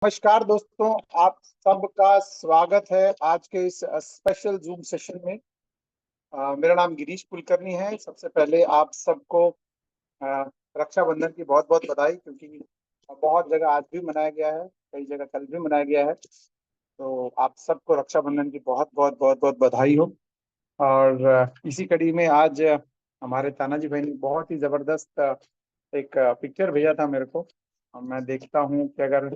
नमस्कार दोस्तों, आप सबका स्वागत है आज के इस स्पेशल जूम सेशन में। मेरा नाम गिरीश कुलकर्णी है। सबसे पहले आप सबको अ, रक्षाबंधन की बहुत बहुत बधाई, क्योंकि बहुत जगह आज भी मनाया गया है, कई जगह कल भी मनाया गया है। तो आप सबको रक्षाबंधन की बहुत बहुत बहुत बहुत बधाई हो। और इसी कड़ी में आज हमारे तानाजी भाई ने बहुत ही जबरदस्त एक पिक्चर भेजा था मेरे को। और मैं देखता हूँ कि अगर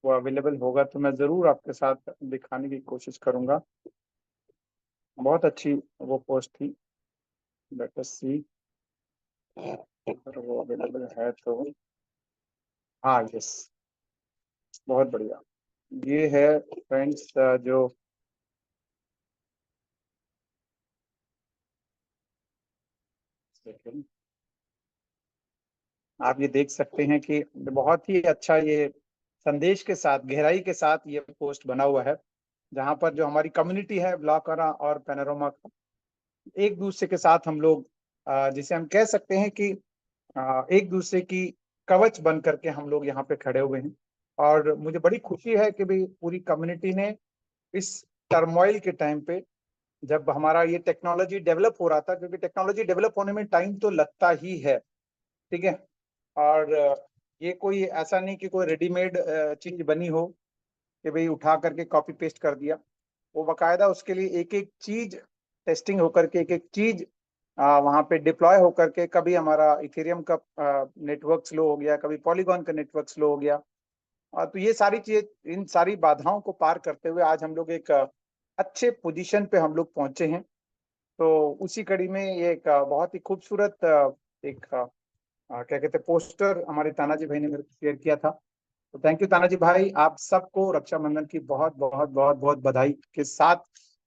वो अवेलेबल होगा तो मैं जरूर आपके साथ दिखाने की कोशिश करूंगा। बहुत अच्छी वो पोस्ट थी। लेट अस सी अगर वो अवेलेबल है तो। हाँ, यस, बहुत बढ़िया। ये है फ्रेंड्स जो सेकंड, आप ये देख सकते हैं कि बहुत ही अच्छा ये संदेश के साथ, गहराई के साथ ये पोस्ट बना हुआ है, जहाँ पर जो हमारी कम्युनिटी है ब्लॉकरा और पैनोरमा का, एक दूसरे के साथ हम लोग जिसे हम कह सकते हैं कि एक दूसरे की कवच बन करके हम लोग यहाँ पे खड़े हुए हैं। और मुझे बड़ी खुशी है कि भाई पूरी कम्युनिटी ने इस टर्मोइल के टाइम पे, जब हमारा ये टेक्नोलॉजी डेवलप हो रहा था, क्योंकि टेक्नोलॉजी डेवलप होने में टाइम तो लगता ही है, ठीक है। और ये कोई ऐसा नहीं कि कोई रेडीमेड चीज बनी हो कि भाई उठा करके कॉपी पेस्ट कर दिया। वो बकायदा उसके लिए एक एक चीज टेस्टिंग होकर के, एक एक चीज वहां पे डिप्लॉय होकर के, कभी हमारा इथेरियम का नेटवर्क स्लो हो गया, कभी पॉलीगॉन का नेटवर्क स्लो हो गया। तो ये सारी चीज, इन सारी बाधाओं को पार करते हुए आज हम लोग एक अच्छे पोजीशन पे हम लोग पहुंचे हैं। तो उसी कड़ी में ये एक बहुत ही खूबसूरत एक क्या कहते हैं पोस्टर हमारे तानाजी भाई ने मेरे को शेयर किया था। तो थैंक यू तानाजी भाई, आप सबको रक्षाबंधन की बहुत बहुत बहुत बहुत बधाई के साथ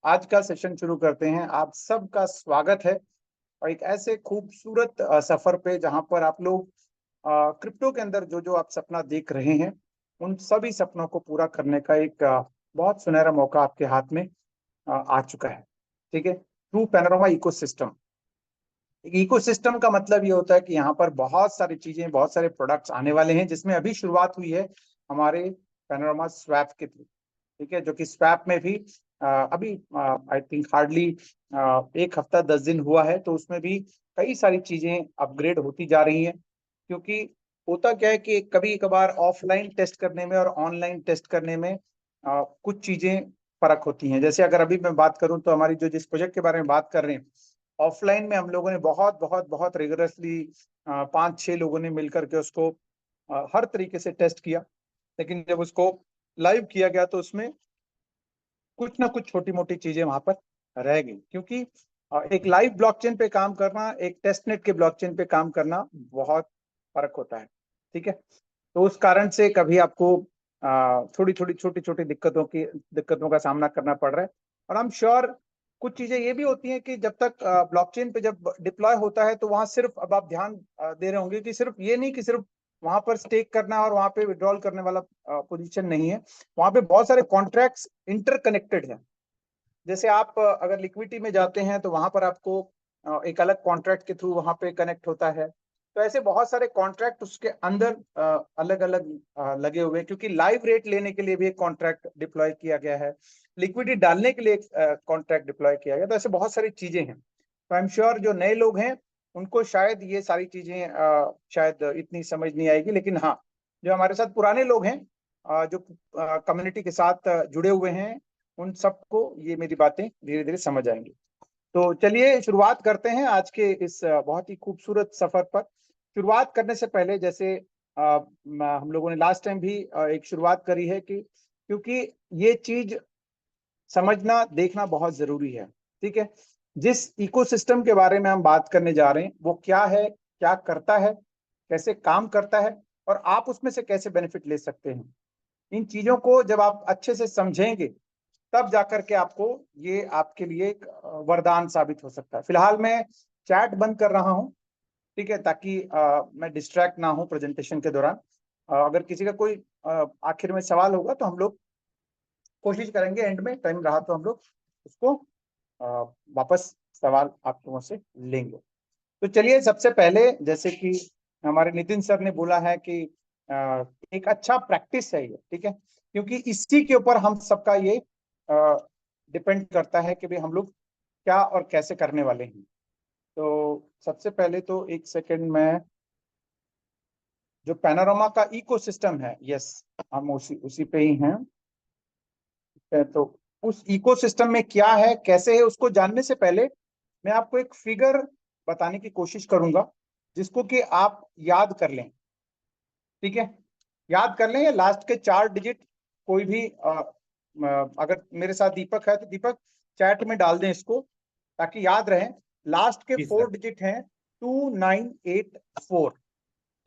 आज का सेशन शुरू करते हैं। आप सबका स्वागत है और एक ऐसे खूबसूरत सफर पे, जहां पर आप लोग क्रिप्टो के अंदर जो जो आप सपना देख रहे हैं, उन सभी सपनों को पूरा करने का एक बहुत सुनहरा मौका आपके हाथ में आ चुका है, ठीक है। Through panorama ecosystem. इकोसिस्टम का मतलब ये होता है कि यहाँ पर बहुत सारी चीजें, बहुत सारे प्रोडक्ट्स आने वाले हैं, जिसमें अभी शुरुआत हुई है हमारे पैनोरामा स्वैप के थ्रू, ठीक है। जो कि स्वैप में भी अभी आई थिंक हार्डली 1 हफ्ता 10 दिन हुआ है, तो उसमें भी कई सारी चीजें अपग्रेड होती जा रही हैं। क्योंकि होता क्या है कि कभी कभार ऑफलाइन टेस्ट करने में और ऑनलाइन टेस्ट करने में कुछ चीजें फर्क होती हैं। जैसे अगर अभी मैं बात करूं तो हमारी जो जिस प्रोजेक्ट के बारे में बात कर रहे हैं, ऑफलाइन में हम लोगों ने बहुत बहुत बहुत रिगरसली 5-6 लोगों ने मिलकर के उसको हर तरीके से टेस्ट किया। लेकिन जब उसको लाइव किया गया तो उसमें कुछ ना कुछ छोटी मोटी चीजें वहां पर रह गई। क्योंकि एक लाइव ब्लॉकचेन पे काम करना, एक टेस्टनेट के ब्लॉकचेन पे काम करना, बहुत फर्क होता है, ठीक है। तो उस कारण से कभी आपको थोड़ी थोड़ी छोटी छोटी दिक्कतों का सामना करना पड़ रहा है। और आई एम श्योर कुछ चीजें ये भी होती हैं कि जब तक ब्लॉकचेन पे जब डिप्लॉय होता है, तो वहां सिर्फ, अब आप ध्यान दे रहे होंगे कि सिर्फ ये नहीं कि सिर्फ वहां पर स्टेक करना और वहां पे विड्रॉल करने वाला पोजीशन नहीं है। वहां पे बहुत सारे कॉन्ट्रैक्ट्स इंटरकनेक्टेड हैं। जैसे आप अगर लिक्विडिटी में जाते हैं तो वहां पर आपको एक अलग कॉन्ट्रैक्ट के थ्रू वहां पे कनेक्ट होता है। तो ऐसे बहुत सारे कॉन्ट्रैक्ट उसके अंदर अलग अलग लगे हुए हैं, क्योंकि लाइव रेट लेने के लिए भी एक कॉन्ट्रैक्ट डिप्लॉय किया गया है, लिक्विडिटी डालने के लिए एक कॉन्ट्रैक्ट डिप्लॉय किया गया। तो ऐसे बहुत सारी चीजें हैं। तो आई एम श्योर जो नए लोग हैं उनको शायद ये सारी चीजें शायद इतनी समझ नहीं आएगी। लेकिन हाँ, जो हमारे साथ पुराने लोग हैं, जो कम्युनिटी के साथ जुड़े हुए हैं, उन सबको ये मेरी बातें धीरे धीरे समझ आएंगी। तो चलिए शुरुआत करते हैं आज के इस बहुत ही खूबसूरत सफर पर। शुरुआत करने से पहले, जैसे हम लोगों ने लास्ट टाइम भी एक शुरुआत करी है कि क्योंकि ये चीज समझना देखना बहुत जरूरी है, ठीक है। जिस इकोसिस्टम के बारे में हम बात करने जा रहे हैं वो क्या है, क्या करता है, कैसे काम करता है, और आप उसमें से कैसे बेनिफिट ले सकते हैं, इन चीजों को जब आप अच्छे से समझेंगे, तब जाकर के आपको ये आपके लिए एक वरदान साबित हो सकता है। फिलहाल मैं चैट बंद कर रहा हूं, ठीक है, ताकि मैं डिस्ट्रैक्ट ना हूं प्रेजेंटेशन के दौरान। अगर किसी का कोई आखिर में सवाल होगा तो हम लोग कोशिश करेंगे, एंड में टाइम रहा तो हम लोग उसको वापस सवाल आप लोगों से लेंगे। तो चलिए, सबसे पहले जैसे कि हमारे नितिन सर ने बोला है कि एक अच्छा प्रैक्टिस है ये, ठीक है, क्योंकि इसी के ऊपर हम सबका ये डिपेंड करता है कि भाई हम लोग क्या और कैसे करने वाले हैं। तो सबसे पहले तो एक सेकंड में जो पैनोरामा का इकोसिस्टम है, यस, हम उसी पे ही हैं। तो उस इकोसिस्टम में क्या है, कैसे है, उसको जानने से पहले मैं आपको एक फिगर बताने की कोशिश करूंगा जिसको कि आप याद कर लें, ठीक है, याद कर लें। लास्ट के 4 डिजिट कोई भी अगर मेरे साथ दीपक है तो दीपक चैट में डाल दें इसको ताकि याद रहे। लास्ट के 4 डिजिट हैं 2984,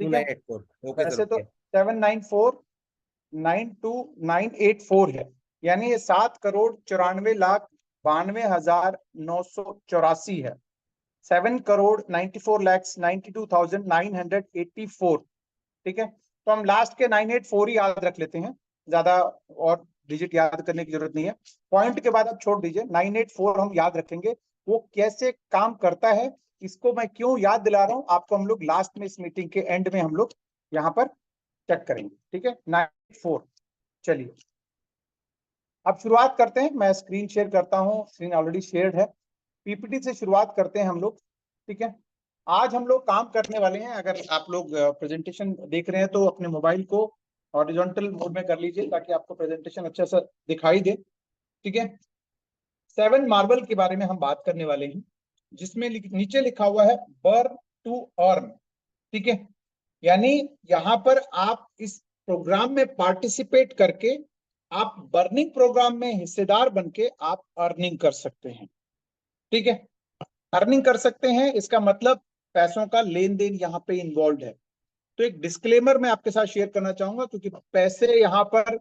ठीक है। 2984, ओके वैसे सर, तो 794,92984 है, यानी ये 7,94,92,984 है। 7,94,92,984, ठीक है। तो हम लास्ट के 984 ही याद रख लेते हैं, ज्यादा और डिजिट याद करने की जरूरत नहीं है। पॉइंट के बाद आप छोड़ दीजिए, 984 हम याद रखेंगे। वो कैसे काम करता है, इसको मैं क्यों याद दिला रहा हूं आपको, हम लोग लास्ट में इस मीटिंग के एंड में हम लोग यहाँ पर चेक करेंगे, ठीक है। 984, चलिए अब शुरुआत करते हैं। मैं स्क्रीन शेयर करता हूँ, स्क्रीन ऑलरेडी शेयर्ड है। पीपीटी से शुरुआत करते हैं हम लोग, ठीक है। आज हम लोग काम करने वाले हैं, अगर आप लोग प्रेजेंटेशन देख रहे हैं तो अपने मोबाइल को हॉरिजॉन्टल मोड में कर लीजिए ताकि आपको प्रेजेंटेशन अच्छा सा दिखाई दे, ठीक है। 7 मार्बल के बारे में हम बात करने वाले हैं, जिसमें नीचे लिखा हुआ है बर्न टू अर्न, ठीक है। यानी यहाँ पर आप इस प्रोग्राम में पार्टिसिपेट करके आप बर्निंग प्रोग्राम में हिस्सेदार बनके आप अर्निंग कर सकते हैं, ठीक है। अर्निंग कर सकते हैं, इसका मतलब पैसों का लेन देन यहाँ पे इन्वॉल्व है। तो एक डिस्क्लेमर मैं आपके साथ शेयर करना चाहूंगा, क्योंकि पैसे यहाँ पर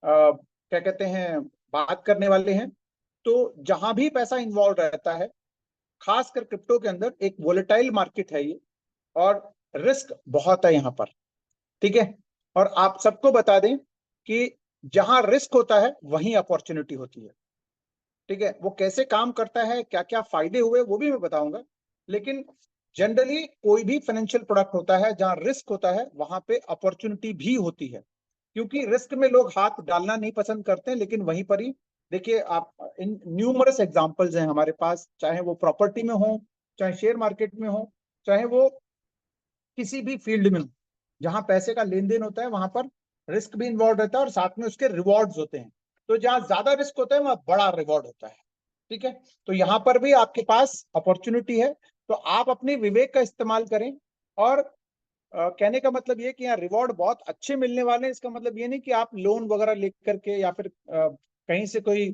क्या कहते हैं बात करने वाले हैं। तो जहां भी पैसा इन्वॉल्व रहता है, खासकर क्रिप्टो के अंदर, एक वोलेटाइल मार्केट है ये, और रिस्क बहुत है यहाँ पर, ठीक है। और आप सबको बता दें कि जहां रिस्क होता है वहीं अपॉर्चुनिटी होती है, ठीक है। वो कैसे काम करता है, क्या क्या फायदे हुए, वो भी मैं बताऊंगा। लेकिन जनरली कोई भी फाइनेंशियल प्रोडक्ट होता है जहां रिस्क होता है वहां पे अपॉर्चुनिटी भी होती है, क्योंकि रिस्क में लोग हाथ डालना नहीं पसंद करते हैं। लेकिन वहीं पर ही देखिए, आप इन न्यूमरस एग्जांपल्स हैं हमारे पास, चाहे वो प्रॉपर्टी में हो, चाहे शेयर मार्केट में हो, चाहे वो किसी भी फील्ड में हो, जहां पैसे का लेन देन होता है वहां पर रिस्क भी इन्वॉल्व रहता है और साथ में उसके रिवॉर्ड्स होते हैं। तो जहां ज्यादा रिस्क होता है वहां बड़ा रिवॉर्ड होता है, ठीक है। तो यहाँ पर भी आपके पास अपॉर्चुनिटी है, तो आप अपने विवेक का इस्तेमाल करें। और कहने का मतलब ये कि यहाँ रिवॉर्ड बहुत अच्छे मिलने वाले हैं। इसका मतलब ये नहीं कि आप लोन वगैरह लेकर के या फिर कहीं से कोई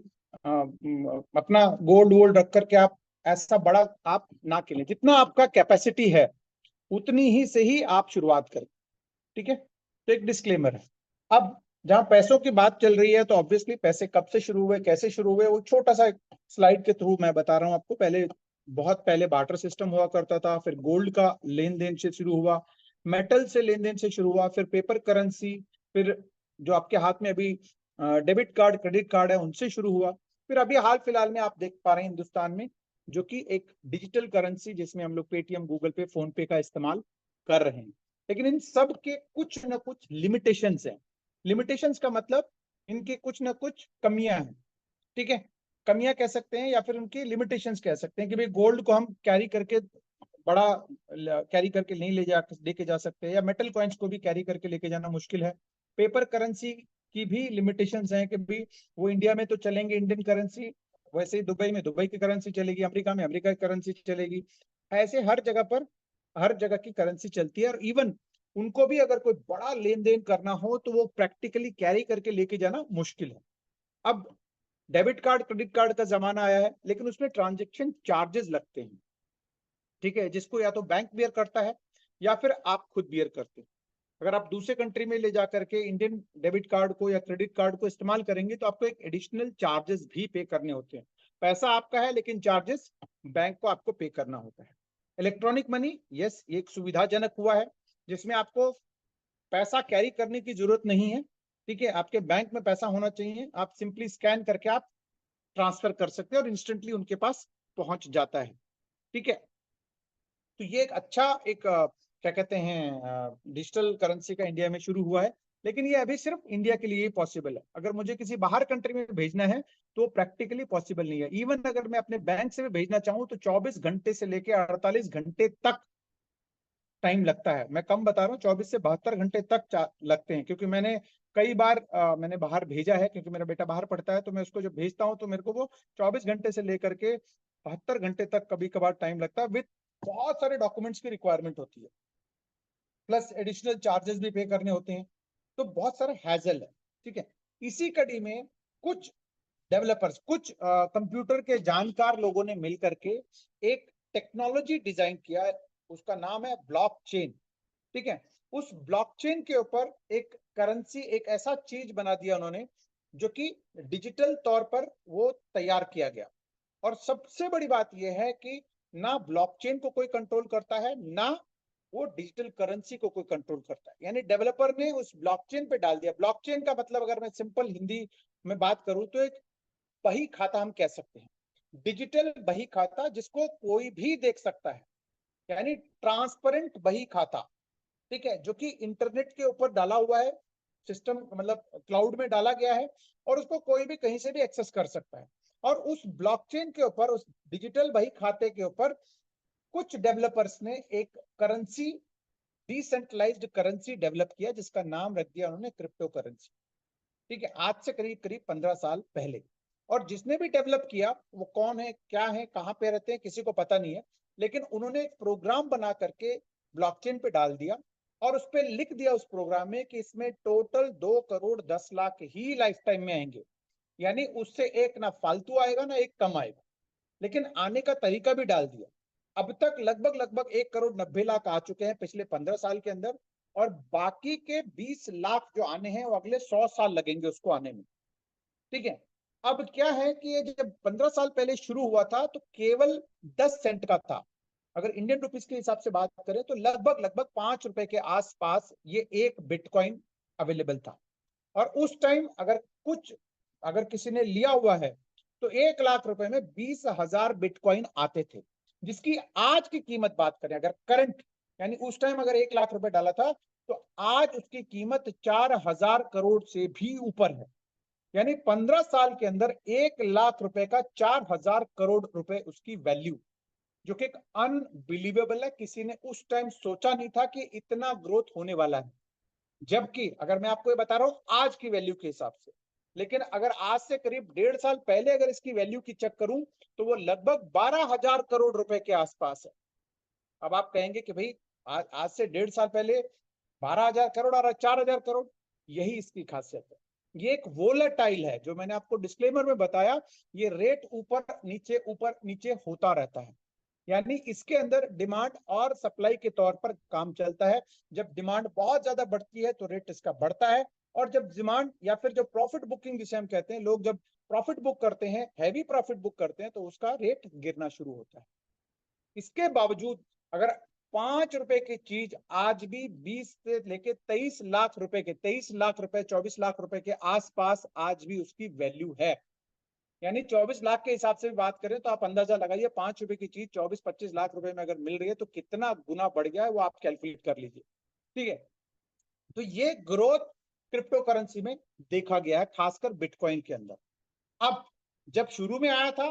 अपना गोल्ड वोल्ड रख करके आप ऐसा बड़ा आप ना खेलें। जितना आपका कैपेसिटी है उतनी ही से ही आप शुरुआत करें, ठीक है। तो एक डिस्क्लेमर है। अब जहां पैसों की बात चल रही है तो ऑब्वियसली पैसे कब से शुरू हुए, कैसे शुरू हुए, वो छोटा सा स्लाइड के थ्रू मैं बता रहा हूं आपको। पहले, बहुत पहले बार्टर सिस्टम हुआ करता था, फिर गोल्ड का लेन देन से शुरू हुआ, मेटल से लेन देन से शुरू हुआ, फिर पेपर करेंसी, फिर जो आपके हाथ में अभी डेबिट कार्ड क्रेडिट कार्ड है उनसे शुरू हुआ, फिर अभी हाल फिलहाल में आप देख पा रहे हैं हिंदुस्तान में जो कि एक डिजिटल करेंसी, जिसमें हम लोग पेटीएम, गूगल पे, फोन पे का इस्तेमाल कर रहे हैं। लेकिन इन सब के कुछ ना कुछ लिमिटेशंस हैं। लिमिटेशंस का मतलब इनके कुछ ना कुछ कमियां हैं, ठीक है। कमियां कह सकते हैं या फिर उनकी लिमिटेशंस कह सकते हैं कि भाई गोल्ड को हम कैरी करके बड़ा कैरी करके नहीं लेके जा सकते, या मेटल कॉइन्स को भी कैरी करके लेके जाना मुश्किल है। पेपर करेंसी की भी लिमिटेशंस हैं कि भाई वो इंडिया में तो चलेंगे इंडियन करेंसी, वैसे ही दुबई में दुबई की करेंसी चलेगी, अमेरिका में अमेरिका की करेंसी चलेगी। ऐसे हर जगह पर हर जगह की करेंसी चलती है, और इवन उनको भी अगर कोई बड़ा लेन देन करना हो तो वो प्रैक्टिकली कैरी करके लेके जाना मुश्किल है। अब डेबिट कार्ड क्रेडिट कार्ड का जमाना आया है, लेकिन उसमें ट्रांजेक्शन चार्जेस लगते हैं, ठीक है, जिसको या तो बैंक बियर करता है या फिर आप खुद बियर करते हैं। अगर आप दूसरे कंट्री में ले जा करके इंडियन डेबिट कार्ड को या क्रेडिट कार्ड को इस्तेमाल करेंगे तो आपको एक एडिशनल चार्जेस भी पे करने होते हैं। पैसा आपका है लेकिन चार्जेस बैंक को आपको पे करना होता है। इलेक्ट्रॉनिक मनी, यस, ये एक सुविधाजनक हुआ है जिसमें आपको पैसा कैरी करने की जरूरत नहीं है, ठीक है। आपके बैंक में पैसा होना चाहिए, आप सिंपली स्कैन करके आप ट्रांसफर कर सकते हैं और इंस्टेंटली उनके पास पहुंच जाता है, ठीक है। तो ये एक अच्छा एक क्या कहते हैं डिजिटल करेंसी का इंडिया में शुरू हुआ है, लेकिन ये अभी सिर्फ इंडिया के लिए ही पॉसिबल है। अगर मुझे किसी बाहर कंट्री में भेजना है तो प्रैक्टिकली पॉसिबल नहीं है। इवन अगर मैं अपने बैंक से भी भेजना चाहूँ तो 24 घंटे से लेकर 48 घंटे तक टाइम लगता है। मैं कम बता रहा हूँ, 24 से 72 घंटे तक लगते हैं, क्योंकि मैंने कई बार मैंने बाहर भेजा है, क्योंकि मेरा बेटा बाहर पढ़ता है, तो मैं उसको जब भेजता हूँ तो मेरे को वो 24 घंटे से लेकर के 72 घंटे तक कभी कभार टाइम लगता है, विद बहुत सारे डॉक्यूमेंट्स की रिक्वायरमेंट होती है, प्लस एडिशनल चार्जेस भी पे करने होते हैं, तो बहुत सारा हैजल है। ठीक है, इसी कड़ी में कुछ डेवलपर्स, कुछ कंप्यूटर के जानकार लोगों ने मिलकर के एक टेक्नोलॉजी डिजाइन किया है, उसका नाम है ब्लॉकचेन। ठीक है, उस ब्लॉकचेन के ऊपर एक करेंसी, एक ऐसा चीज बना दिया उन्होंने जो कि डिजिटल तौर पर वो तैयार किया गया। और सबसे बड़ी बात यह है कि ना ब्लॉकचेन को कोई कंट्रोल करता है, ना वो डिजिटल करेंसी को कोई कंट्रोल करता है। यानी डेवलपर ने उस ब्लॉकचेन पे डाल दिया। ब्लॉकचेन का मतलब अगर मैं सिंपल हिंदी में बात करूं तो एक बही खाता हम कह सकते हैं, डिजिटल बही खाता जिसको कोई भी देख सकता है, यानी ट्रांसपेरेंट बही खाता। ठीक है, जो कि इंटरनेट के ऊपर डाला हुआ है, सिस्टम मतलब क्लाउड में डाला गया है, और उसको कोई भी कहीं से भी एक्सेस कर सकता है। और उस ब्लॉकचेन के ऊपर, उस डिजिटल बही खाते के ऊपर कुछ डेवलपर्स ने एक करेंसी, डिसेंट्रलाइज्ड करेंसी डेवलप किया, जिसका नाम रख दिया उन्होंने क्रिप्टो करेंसी। ठीक है, आज से करीब करीब 15 साल पहले। और जिसने भी डेवलप किया वो कौन है, क्या है, कहाँ पे रहते हैं, किसी को पता नहीं है, लेकिन उन्होंने एक प्रोग्राम बना करके ब्लॉकचेन पे डाल दिया, और उस पर लिख दिया उस प्रोग्राम में कि इसमें टोटल 2 करोड़ 10 लाख ही लाइफ टाइम में आएंगे। यानी उससे एक ना फालतू आएगा ना एक कम आएगा, लेकिन आने का तरीका भी डाल दिया। अब तक लगभग लगभग 1 करोड़ 90 लाख आ चुके हैं पिछले 15 साल के अंदर, और बाकी के 20 लाख जो आने हैं वो अगले 100 साल लगेंगे उसको आने में। ठीक है, अब क्या है कि ये जब 15 साल पहले शुरू हुआ था तो केवल 10 सेंट का था। अगर इंडियन रुपीस के हिसाब से बात करें तो लगभग लगभग 5 रुपए के आसपास ये एक बिटकॉइन अवेलेबल था। और उस टाइम अगर किसी ने लिया हुआ है तो 1 लाख रुपए में 20,000 बिटकॉइन आते थे, जिसकी आज की कीमत बात करें अगर करंट, यानी उस टाइम अगर 1 लाख रुपए डाला था तो आज उसकी कीमत 4,000 करोड़ से भी ऊपर है। यानी 15 साल के अंदर 1 लाख रुपए का 4,000 करोड़ रुपए उसकी वैल्यू, जो कि एक अनबिलीवेबल है। किसी ने उस टाइम सोचा नहीं था कि इतना ग्रोथ होने वाला है। जबकि अगर मैं आपको ये बता रहा हूं आज की वैल्यू के हिसाब से, लेकिन अगर आज से करीब 1.5 साल पहले अगर इसकी वैल्यू की चेक करूं तो वो लगभग 12,000 करोड़ रुपए के आसपास है। अब आप कहेंगे कि भाई आज से 1.5 साल पहले 12,000 करोड़ और 4,000 करोड़, यही इसकी खासियत है। ये एक वोलेटाइल है, जो मैंने आपको डिस्क्लेमर में बताया, ये रेट ऊपर नीचे होता रहता है। यानी इसके अंदर डिमांड और सप्लाई के तौर पर काम चलता है। जब डिमांड बहुत ज्यादा बढ़ती है तो रेट इसका बढ़ता है, और जब डिमांड या फिर जो प्रॉफिट बुकिंग जिसे हम कहते हैं, लोग जब प्रॉफिट बुक करते हैं, हैवी प्रॉफिट बुक करते हैं, तो उसका रेट गिरना शुरू होता है। इसके बावजूद अगर 5 रुपए की चीज आज भी 20 से लेके 23 लाख रुपए के, 23 लाख रुपए 24 लाख रुपए के आसपास आज भी उसकी वैल्यू है। यानी 24 लाख के हिसाब से भी बात करें तो आप अंदाजा लगाइए, 5 रुपए की चीज 24-25 लाख रुपए में अगर मिल रही है तो कितना गुना बढ़ गया है वो आप कैलकुलेट कर लीजिए। ठीक है, तो ये ग्रोथ क्रिप्टो करेंसी में देखा गया है, खासकर बिटकॉइन के अंदर। अब जब शुरू में आया था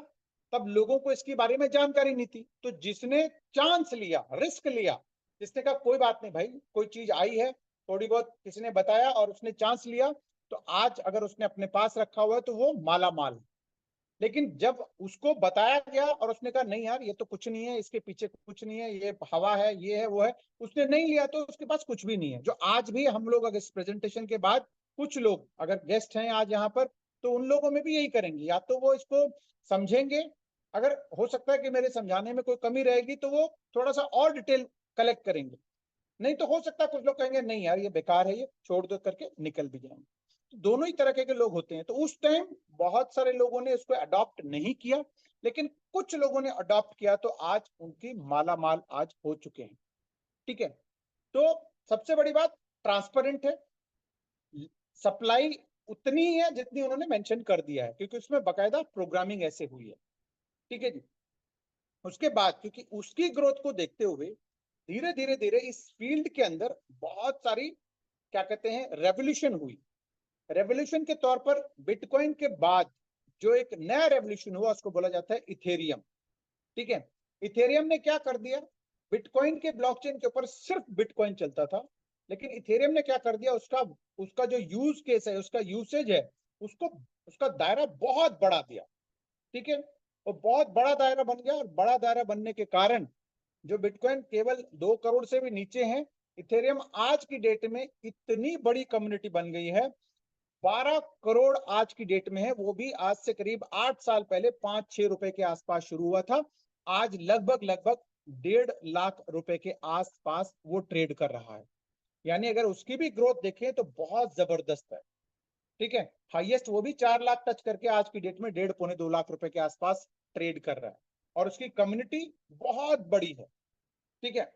तब लोगों को इसके बारे में जानकारी नहीं थी, तो जिसने चांस लिया, रिस्क लिया, जिसने कहा कोई बात नहीं भाई, कोई चीज आई है, थोड़ी बहुत किसी ने बताया और उसने चांस लिया, तो आज अगर उसने अपने पास रखा हुआ है तो वो माला माल। लेकिन जब उसको बताया गया और उसने कहा नहीं यार ये तो कुछ नहीं है, इसके पीछे कुछ नहीं है, ये हवा है, ये है, वो है, उसने नहीं लिया तो उसके पास कुछ भी नहीं है। जो आज भी हम लोग अगर इस प्रेजेंटेशन के बाद कुछ लोग अगर गेस्ट हैं आज यहाँ पर, तो उन लोगों में भी यही करेंगे, या तो वो इसको समझेंगे, अगर हो सकता है कि मेरे समझाने में कोई कमी रहेगी तो वो थोड़ा सा और डिटेल कलेक्ट करेंगे, नहीं तो हो सकता है कुछ लोग कहेंगे नहीं यार ये बेकार है, ये छोड़ दो करके निकल भी जाएंगे। तो दोनों ही तरह के लोग होते हैं। तो उस टाइम बहुत सारे लोगों ने इसको अडॉप्ट नहीं किया, लेकिन कुछ लोगों ने अडॉप्ट किया तो आज उनकी माला माल आज हो चुके हैं। ठीक है, तो सबसे बड़ी बात ट्रांसपेरेंट है, सप्लाई उतनी ही है जितनी उन्होंने मेंशन कर दिया है, क्योंकि उसमें बकायदा प्रोग्रामिंग ऐसे हुई है। ठीक है जी, उसके बाद क्योंकि उसकी ग्रोथ को देखते हुए धीरे धीरे धीरे इस फील्ड के अंदर बहुत सारी क्या कहते हैं रेवोल्यूशन हुई। रेवोल्यूशन के तौर पर बिटकॉइन के बाद जो एक नया रेवोल्यूशन हुआ उसको बोला जाता है इथेरियम। ठीक है, इथेरियम ने क्या कर दिया, बिटकॉइन के ब्लॉकचेन के ऊपर सिर्फ बिटकॉइन चलता था, लेकिन इथेरियम ने क्या कर दिया, उसका उसका जो यूज केस है, उसका यूसेज है, उसको उसका दायरा बहुत बढ़ा दिया। ठीक है, और बहुत बड़ा दायरा बन गया, और बड़ा दायरा बनने के कारण जो बिटकॉइन केवल 2 करोड़ से भी नीचे है, इथेरियम आज की डेट में इतनी बड़ी कम्युनिटी बन गई है, 12 करोड़ आज की डेट में है। वो भी आज से करीब 8 साल पहले 5-6 रुपए के आसपास शुरू हुआ था, आज लगभग लगभग 1.5 लाख रुपए के आसपास वो ट्रेड कर रहा है। यानी अगर उसकी भी ग्रोथ देखें तो बहुत जबरदस्त है। ठीक है, हाईएस्ट वो भी 4 लाख टच करके आज की डेट में 1.5-2 लाख रुपए के आसपास ट्रेड कर रहा है, और उसकी कम्युनिटी बहुत बड़ी है। ठीक है,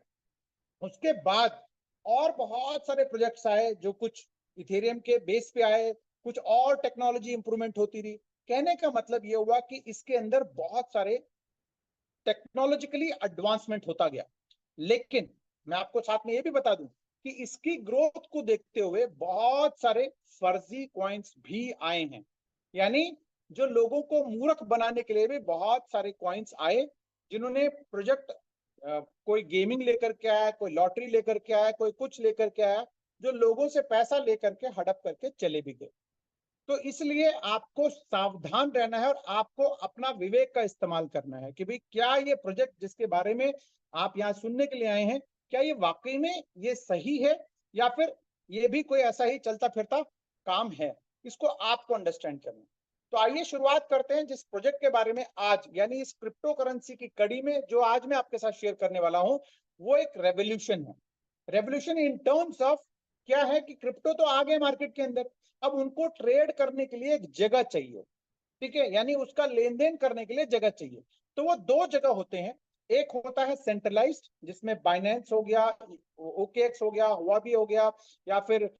उसके बाद और बहुत सारे प्रोजेक्ट्स आए जो कुछ इथेरियम के बेस पे आए, कुछ और टेक्नोलॉजी इंप्रूवमेंट होती रही। कहने का मतलब ये हुआ कि इसके अंदर बहुत सारे टेक्नोलॉजिकली एडवांसमेंट होता गया। लेकिन मैं आपको साथ में ये भी बता दूं कि इसकी ग्रोथ को देखते हुए बहुत सारे फर्जी कॉइन्स भी आए हैं। यानी जो लोगों को मूर्ख बनाने के लिए भी बहुत सारे कॉइन्स आए, जिन्होंने प्रोजेक्ट कोई गेमिंग लेकर के आया, कोई लॉटरी लेकर के आया, कोई कुछ लेकर के आया, जो लोगों से पैसा लेकर के हड़प करके चले भी गए। तो इसलिए आपको सावधान रहना है, और आपको अपना विवेक का इस्तेमाल करना है कि भाई क्या ये प्रोजेक्ट जिसके बारे में आप यहाँ सुनने के लिए आए हैं, क्या ये वाकई में ये सही है, या फिर ये भी कोई ऐसा ही चलता फिरता काम है। इसको आपको अंडरस्टैंड करना है। तो आइए शुरुआत करते हैं जिस प्रोजेक्ट के बारे में आज, यानी इस क्रिप्टो करेंसी की कड़ी में जो आज मैं आपके साथ शेयर करने वाला हूं, वो एक रेवोल्यूशन है। रेवोल्यूशन इन टर्म्स ऑफ क्या है कि क्रिप्टो तो आ गए मार्केट के अंदर, अब उनको ट्रेड करने के लिए एक जगह चाहिए। ठीक है, यानी उसका लेन देन करने के लिए जगह चाहिए। तो वो 2 जगह होते हैं। एक होता है सेंट्रलाइज्ड, जिसमें बाइनेंस हो गया, ओकेएक्स हो गया, हुआबी हो गया, या फिर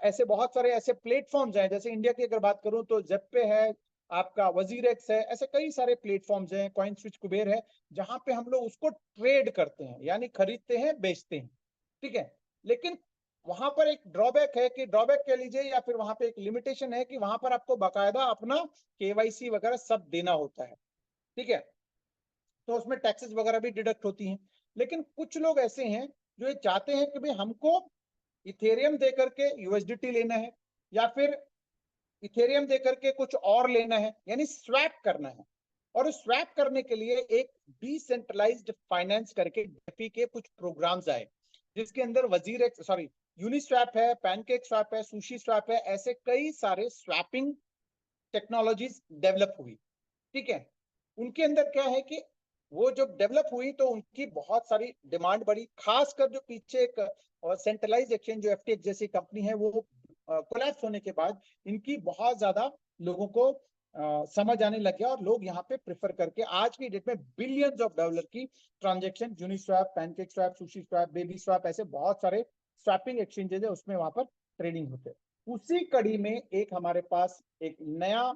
ऐसे बहुत सारे ऐसे प्लेटफॉर्म्स हैं। जैसे इंडिया की अगर बात करूं तो जेपे है, आपका वजीरेक्स है, ऐसे कई सारे प्लेटफॉर्म्स हैं, कॉइन स्विच कुबेर है, जहां पे हम लोग उसको ट्रेड करते हैं, यानी खरीदते हैं बेचते हैं। ठीक है, लेकिन वहां पर एक ड्रॉबैक है, कि ड्रॉबैक कह लीजिए या फिर वहां पे एक लिमिटेशन है, कि वहां पर आपको बाकायदा अपना केवाईसी वगैरह सब देना होता है। ठीक है, तो उसमें टैक्सेस वगैरह भी डिडक्ट होती हैं। लेकिन कुछ लोग ऐसे हैं जो ये चाहते हैं कि भाई हमको इथेरियम दे करके यूएसडीटी लेना है, या फिर इथेरियम दे करके कुछ और लेना है, यानी स्वैप करना है। और स्वैप करने के लिए एक डिसेंट्रलाइज्ड फाइनेंस करके डेफी के कुछ प्रोग्राम्स आए, जिसके अंदर वजीर सॉरी यूनिस्वैप है, पैनकेक स्वैप है, सुशी स्वैप है, ऐसे कई सारे स्वैपिंग टेक्नोलॉजीज डेवलप हुई। ठीक है, उनके अंदर क्या है कि वो जब डेवलप हुई तो उनकी बहुत सारी डिमांड बढ़ी, खासकर जो पीछे एक सेंट्रलाइज एक्सचेंज जो एफटीएक्स जैसी कंपनी है वो कोलैप्स होने के बाद इनकी बहुत ज्यादा लोगों को समझ आने लग गया, और लोग यहाँ पे प्रेफर करके आज की डेट में बिलियंस ऑफ डॉलर की transaction Uniswap, pancake swap, sushi swap, baby swap, ऐसे बहुत सारे स्वैपिंग एक्सचेंजेस है, उसमें वहां पर ट्रेडिंग होते हैं। उसी कड़ी में एक हमारे पास एक नया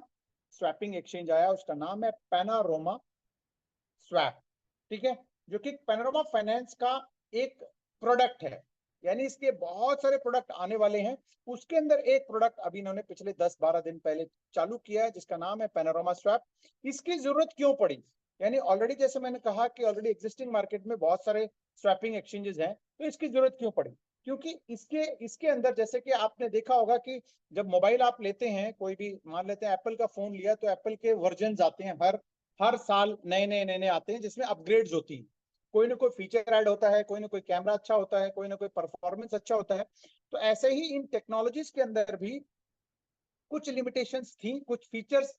स्वैपिंग एक्सचेंज आया, उसका नाम है पैनारोमा स्वैप। ठीक है, जो कि पैनोरामा फाइनेंस का एक प्रोडक्ट है, यानी इसके बहुत सारे प्रोडक्ट आने वाले हैं। उसके अंदर एक प्रोडक्ट अभी इन्होंने पिछले 10-12 दिन पहले चालू किया है, जिसका नाम है पैनोरामा स्वैप। इसकी जरूरत क्यों पड़ी, यानी ऑलरेडी जैसे मैंने कहा कि ऑलरेडी एग्जिस्टिंग मार्केट में बहुत सारे स्वैपिंग एक्सचेंजेस हैं, तो इसकी जरूरत क्यों पड़ी, क्योंकि इसके इसके अंदर जैसे कि आपने देखा होगा कि जब मोबाइल आप लेते हैं, कोई भी मान लेते हैं एप्पल का फोन लिया, तो एप्पल के वर्जन आते हैं, हर हर साल नए नए नए नए आते हैं, जिसमें अपग्रेड्स होती हैं। कोई ना कोई फीचर ऐड होता है, कोई ना कोई कैमरा अच्छा होता है, कोई ना कोई परफॉर्मेंस अच्छा होता है। तो ऐसे ही इन टेक्नोलॉजीज के अंदर भी कुछ लिमिटेशंस थी, कुछ फीचर्स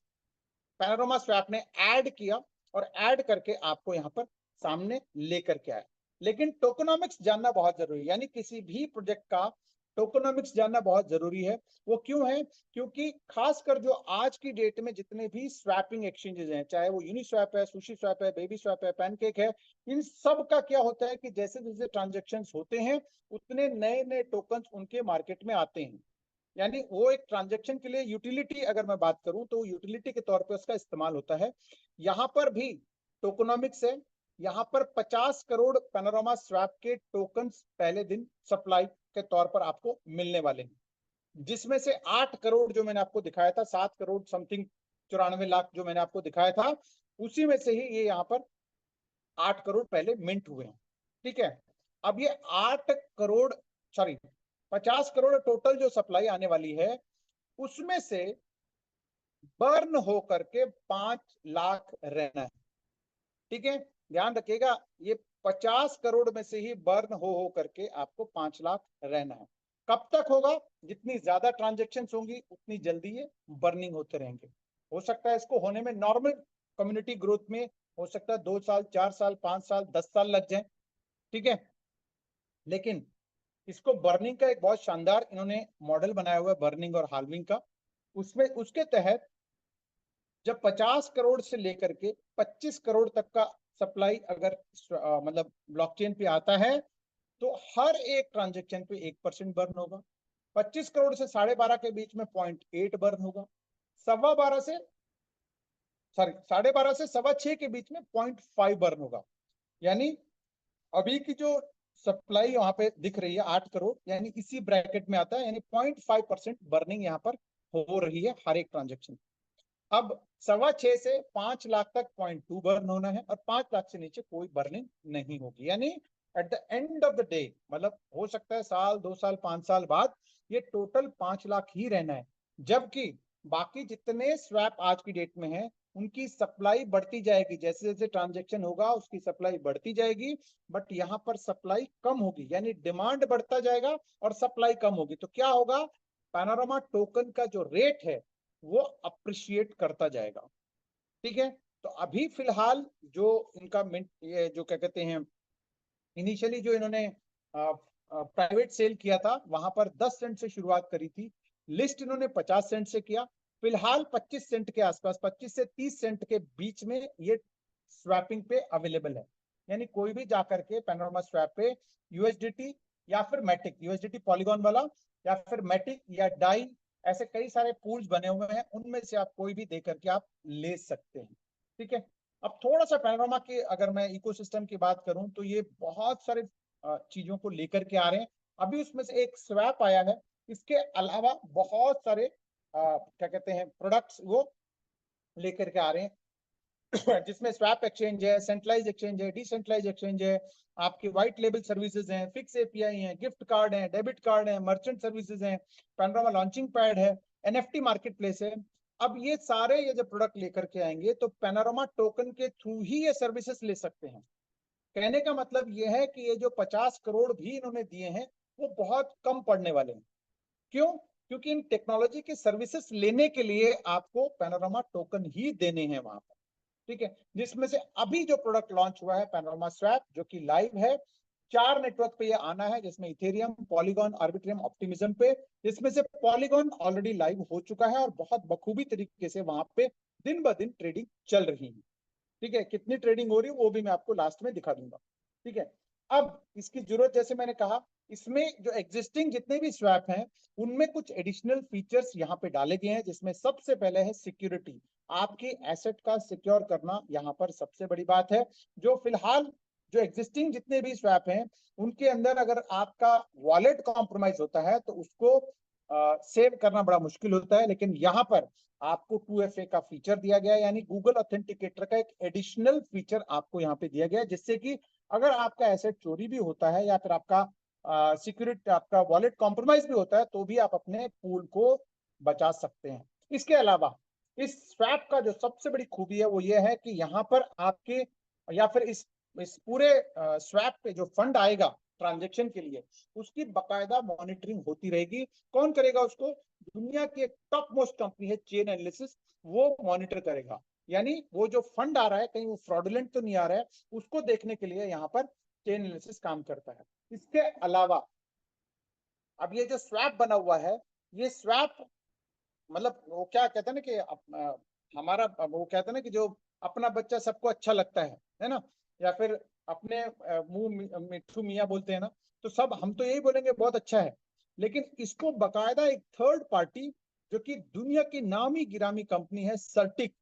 पैनोरामा स्वैप ने ऐड किया, और ऐड करके आपको यहाँ पर सामने लेकर के आया। लेकिन टोकनॉमिक्स जानना बहुत जरूरी है, यानी किसी भी प्रोजेक्ट का टोकनॉमिक्स जानना बहुत जरूरी है। वो क्यों है, क्योंकि खासकर जो आज की डेट में जितने भी स्वैपिंग एक्सचेंजेस हैं, चाहे वो यूनिस्वैप है, सुशी स्वैप है, बेबी स्वैप है, पैनकेक है, इन सब का क्या होता है कि जैसे जैसे ट्रांजेक्शन होते हैं, उतने नए नए टोकन उनके मार्केट में आते हैं। यानी वो एक ट्रांजेक्शन के लिए यूटिलिटी, अगर मैं बात करूं तो यूटिलिटी के तौर पे उसका इस्तेमाल होता है। यहां पर भी टोकोनॉमिक्स है, यहाँ पर 50 करोड़ पैनोरामा स्वैप के टोकन्स पहले दिन सप्लाई के तौर पर आपको मिलने वाले हैं, जिसमें से 8 करोड़ जो मैंने आपको दिखाया था, 7 करोड़ समथिंग 94 लाख जो मैंने आपको दिखाया था, उसी में से ही ये यहाँ पर 8 करोड़ पहले मिंट हुए हैं। ठीक है, अब ये 8 करोड़ सॉरी 50 करोड़ टोटल जो सप्लाई आने वाली है, उसमें से बर्न हो करके 5 लाख रहना है। ठीक है, ध्यान रखिएगा, ये 50 करोड़ में से ही बर्न हो करके आपको 5 लाख रहना है। कब तक होगा? जितनी ज्यादा ट्रांजेक्शन होंगी उतनी जल्दी ये बर्निंग होते रहेंगे। हो सकता है इसको होने में नॉर्मल कम्युनिटी ग्रोथ में हो सकता है 2 साल, 4 साल, 5 साल, 10 साल लग जाए। ठीक है, लेकिन इसको बर्निंग का एक बहुत शानदार इन्होंने मॉडल बनाया हुआ है, बर्निंग और हाल्विंग का। उसमें उसके तहत जब 50 करोड़ से लेकर के 25 करोड़ तक का सप्लाई अगर मतलब ब्लॉकचेन पे आता है, तो हर एक ट्रांजेक्शन पे 1% बर्न होगा। 25 करोड़ से 12.5 के बीच में 0.8 बर्न होगा। 12.25 से 12.5 से 6.25 के बीच में 0.5 बर्न होगा। यानी अभी की जो सप्लाई वहां पे दिख रही है 8 करोड़, यानी इसी ब्रैकेट में आता है, यानी 0.5% बर्निंग यहाँ पर हो रही है हर एक ट्रांजेक्शन। अब 6.25 से 5 लाख तक 0.2 बर्न होना है, और 5 लाख से नीचे कोई बर्निंग नहीं होगी। यानी at the end of the day, मतलब हो सकता है साल, 2 साल, 5 साल बाद ये टोटल 5 लाख ही रहना है। जबकि बाकी जितने स्वैप आज की डेट में है, उनकी सप्लाई बढ़ती जाएगी, जैसे जैसे ट्रांजेक्शन होगा उसकी सप्लाई बढ़ती जाएगी, बट यहाँ पर सप्लाई कम होगी। यानी डिमांड बढ़ता जाएगा और सप्लाई कम होगी, तो क्या होगा? पैनोरामा टोकन का जो रेट है वो अप्रिशिएट करता जाएगा। ठीक है, तो अभी फिलहाल जो इनका मिंट, ये जो क्या कहते हैं, इनिशियली जो इन्होंने प्राइवेट सेल किया था, वहां पर 10 सेंट से शुरुआत करी थी, लिस्ट इन्होंने 50 सेंट से किया। फिलहाल 25 सेंट के आसपास, 25 से 30 सेंट के बीच में ये स्वैपिंग पे अवेलेबल है। यानी कोई भी जाकर के पैनोरामा स्वैप पे यूएसडीटी या फिर मैटिक, यूएसडीटी पॉलीगॉन वाला या फिर मैटिक या डाई, ऐसे कई सारे पूल्स बने हुए हैं, उनमें से आप कोई भी देकर के आप ले सकते हैं। ठीक है, अब थोड़ा सा पैनोरामा के अगर मैं इकोसिस्टम की बात करूं, तो ये बहुत सारे चीजों को लेकर के आ रहे हैं। अभी उसमें से एक स्वैप आया है, इसके अलावा बहुत सारे क्या कहते हैं प्रोडक्ट्स वो लेकर के आ रहे हैं जिसमें स्वैप एक्सचेंज है, सेंट्रलाइज एक्सचेंज है, डिसेंट्रलाइज एक्सचेंज है, आपकी व्हाइट लेबल सर्विसेज हैं, फिक्स एपीआई हैं, गिफ्ट कार्ड है, डेबिट कार्ड है, मर्चेंट सर्विसेज हैं, पैनोरामा लॉन्चिंग पैड है, एनएफटी मार्केट प्लेस है। अब ये सारे ये जो प्रोडक्ट लेकर के आएंगे, तो पैनोरामा टोकन के थ्रू ही ये सर्विसेज ले सकते हैं। कहने का मतलब ये है कि ये जो 50 करोड़ भी इन्होंने दिए हैं, वो बहुत कम पड़ने वाले हैं। क्यों? क्योंकि इन टेक्नोलॉजी के सर्विसेज लेने के लिए आपको पैनोरामा टोकन ही देने हैं वहां पर। ठीक है, जिसमें से अभी जो प्रोडक्ट लॉन्च हुआ है पैनोरामा स्वैप, जो कि लाइव है 4 नेटवर्क पे ये आना है, जिसमें इथेरियम, पॉलीगॉन, आर्बिट्रियम, ऑप्टिमिज्म पे। जिसमें से पॉलीगॉन ऑलरेडी लाइव हो चुका है और बहुत बखूबी तरीके से वहां पे दिन ब दिन ट्रेडिंग चल रही है। ठीक है, कितनी ट्रेडिंग हो रही है वो भी मैं आपको लास्ट में दिखा दूंगा। ठीक है, अब इसकी जरूरत, जैसे मैंने कहा, इसमें जो एग्जिस्टिंग जितने भी स्वैप हैं उनमें कुछ एडिशनल फीचर्स यहाँ पे डाले गए हैं, जिसमें सबसे पहले है सिक्योरिटी। आपके एसेट का सिक्योर करना यहाँ पर सबसे बड़ी बात है। जो फिलहाल जो एग्जिस्टिंग जितने भी स्वैप हैं उनके अंदर अगर आपका वॉलेट कॉम्प्रोमाइज होता है तो उसको सेव करना बड़ा मुश्किल होता है, लेकिन यहाँ पर आपको 2FA का फीचर दिया गया है, यानी गूगल ऑथेंटिकेटर का एक एडिशनल फीचर आपको यहाँ पे दिया गया है, जिससे कि अगर आपका एसेट चोरी भी होता है या फिर आपका सिक्योरिटी, आपका वॉलेट कॉम्प्रोमाइज भी होता है, तो भी आप अपने पूल को बचा सकते हैं। इसके अलावा इस स्वैप का जो सबसे बड़ी खूबी है वो ये है कि यहाँ पर आपके या फिर इस पूरे स्वैप पे जो फंड आएगा ट्रांजेक्शन के लिए, उसकी बकायदा मॉनिटरिंग होती रहेगी। कौन करेगा उसको? दुनिया की एक टॉप मोस्ट कंपनी है चेन एनालिसिस, वो मॉनिटर करेगा। यानी वो जो फंड आ रहा है कहीं वो फ्रॉडुलेंट तो नहीं आ रहा है, उसको देखने के लिए यहाँ पर चेन एनालिसिस काम करता है। इसके अलावा अब ये जो स्वैप बना हुआ है, ये स्वैप मतलब वो क्या कहते हैं ना कि हमारा वो कहते हैं ना कि जो अपना बच्चा सबको अच्छा लगता है ना, या फिर अपने मुंह मिट्ठू मियाँ बोलते हैं ना, तो सब हम तो यही बोलेंगे बहुत अच्छा है। लेकिन इसको बकायदा एक थर्ड पार्टी, जो कि दुनिया की नामी गिरामी कंपनी है सर्टिक,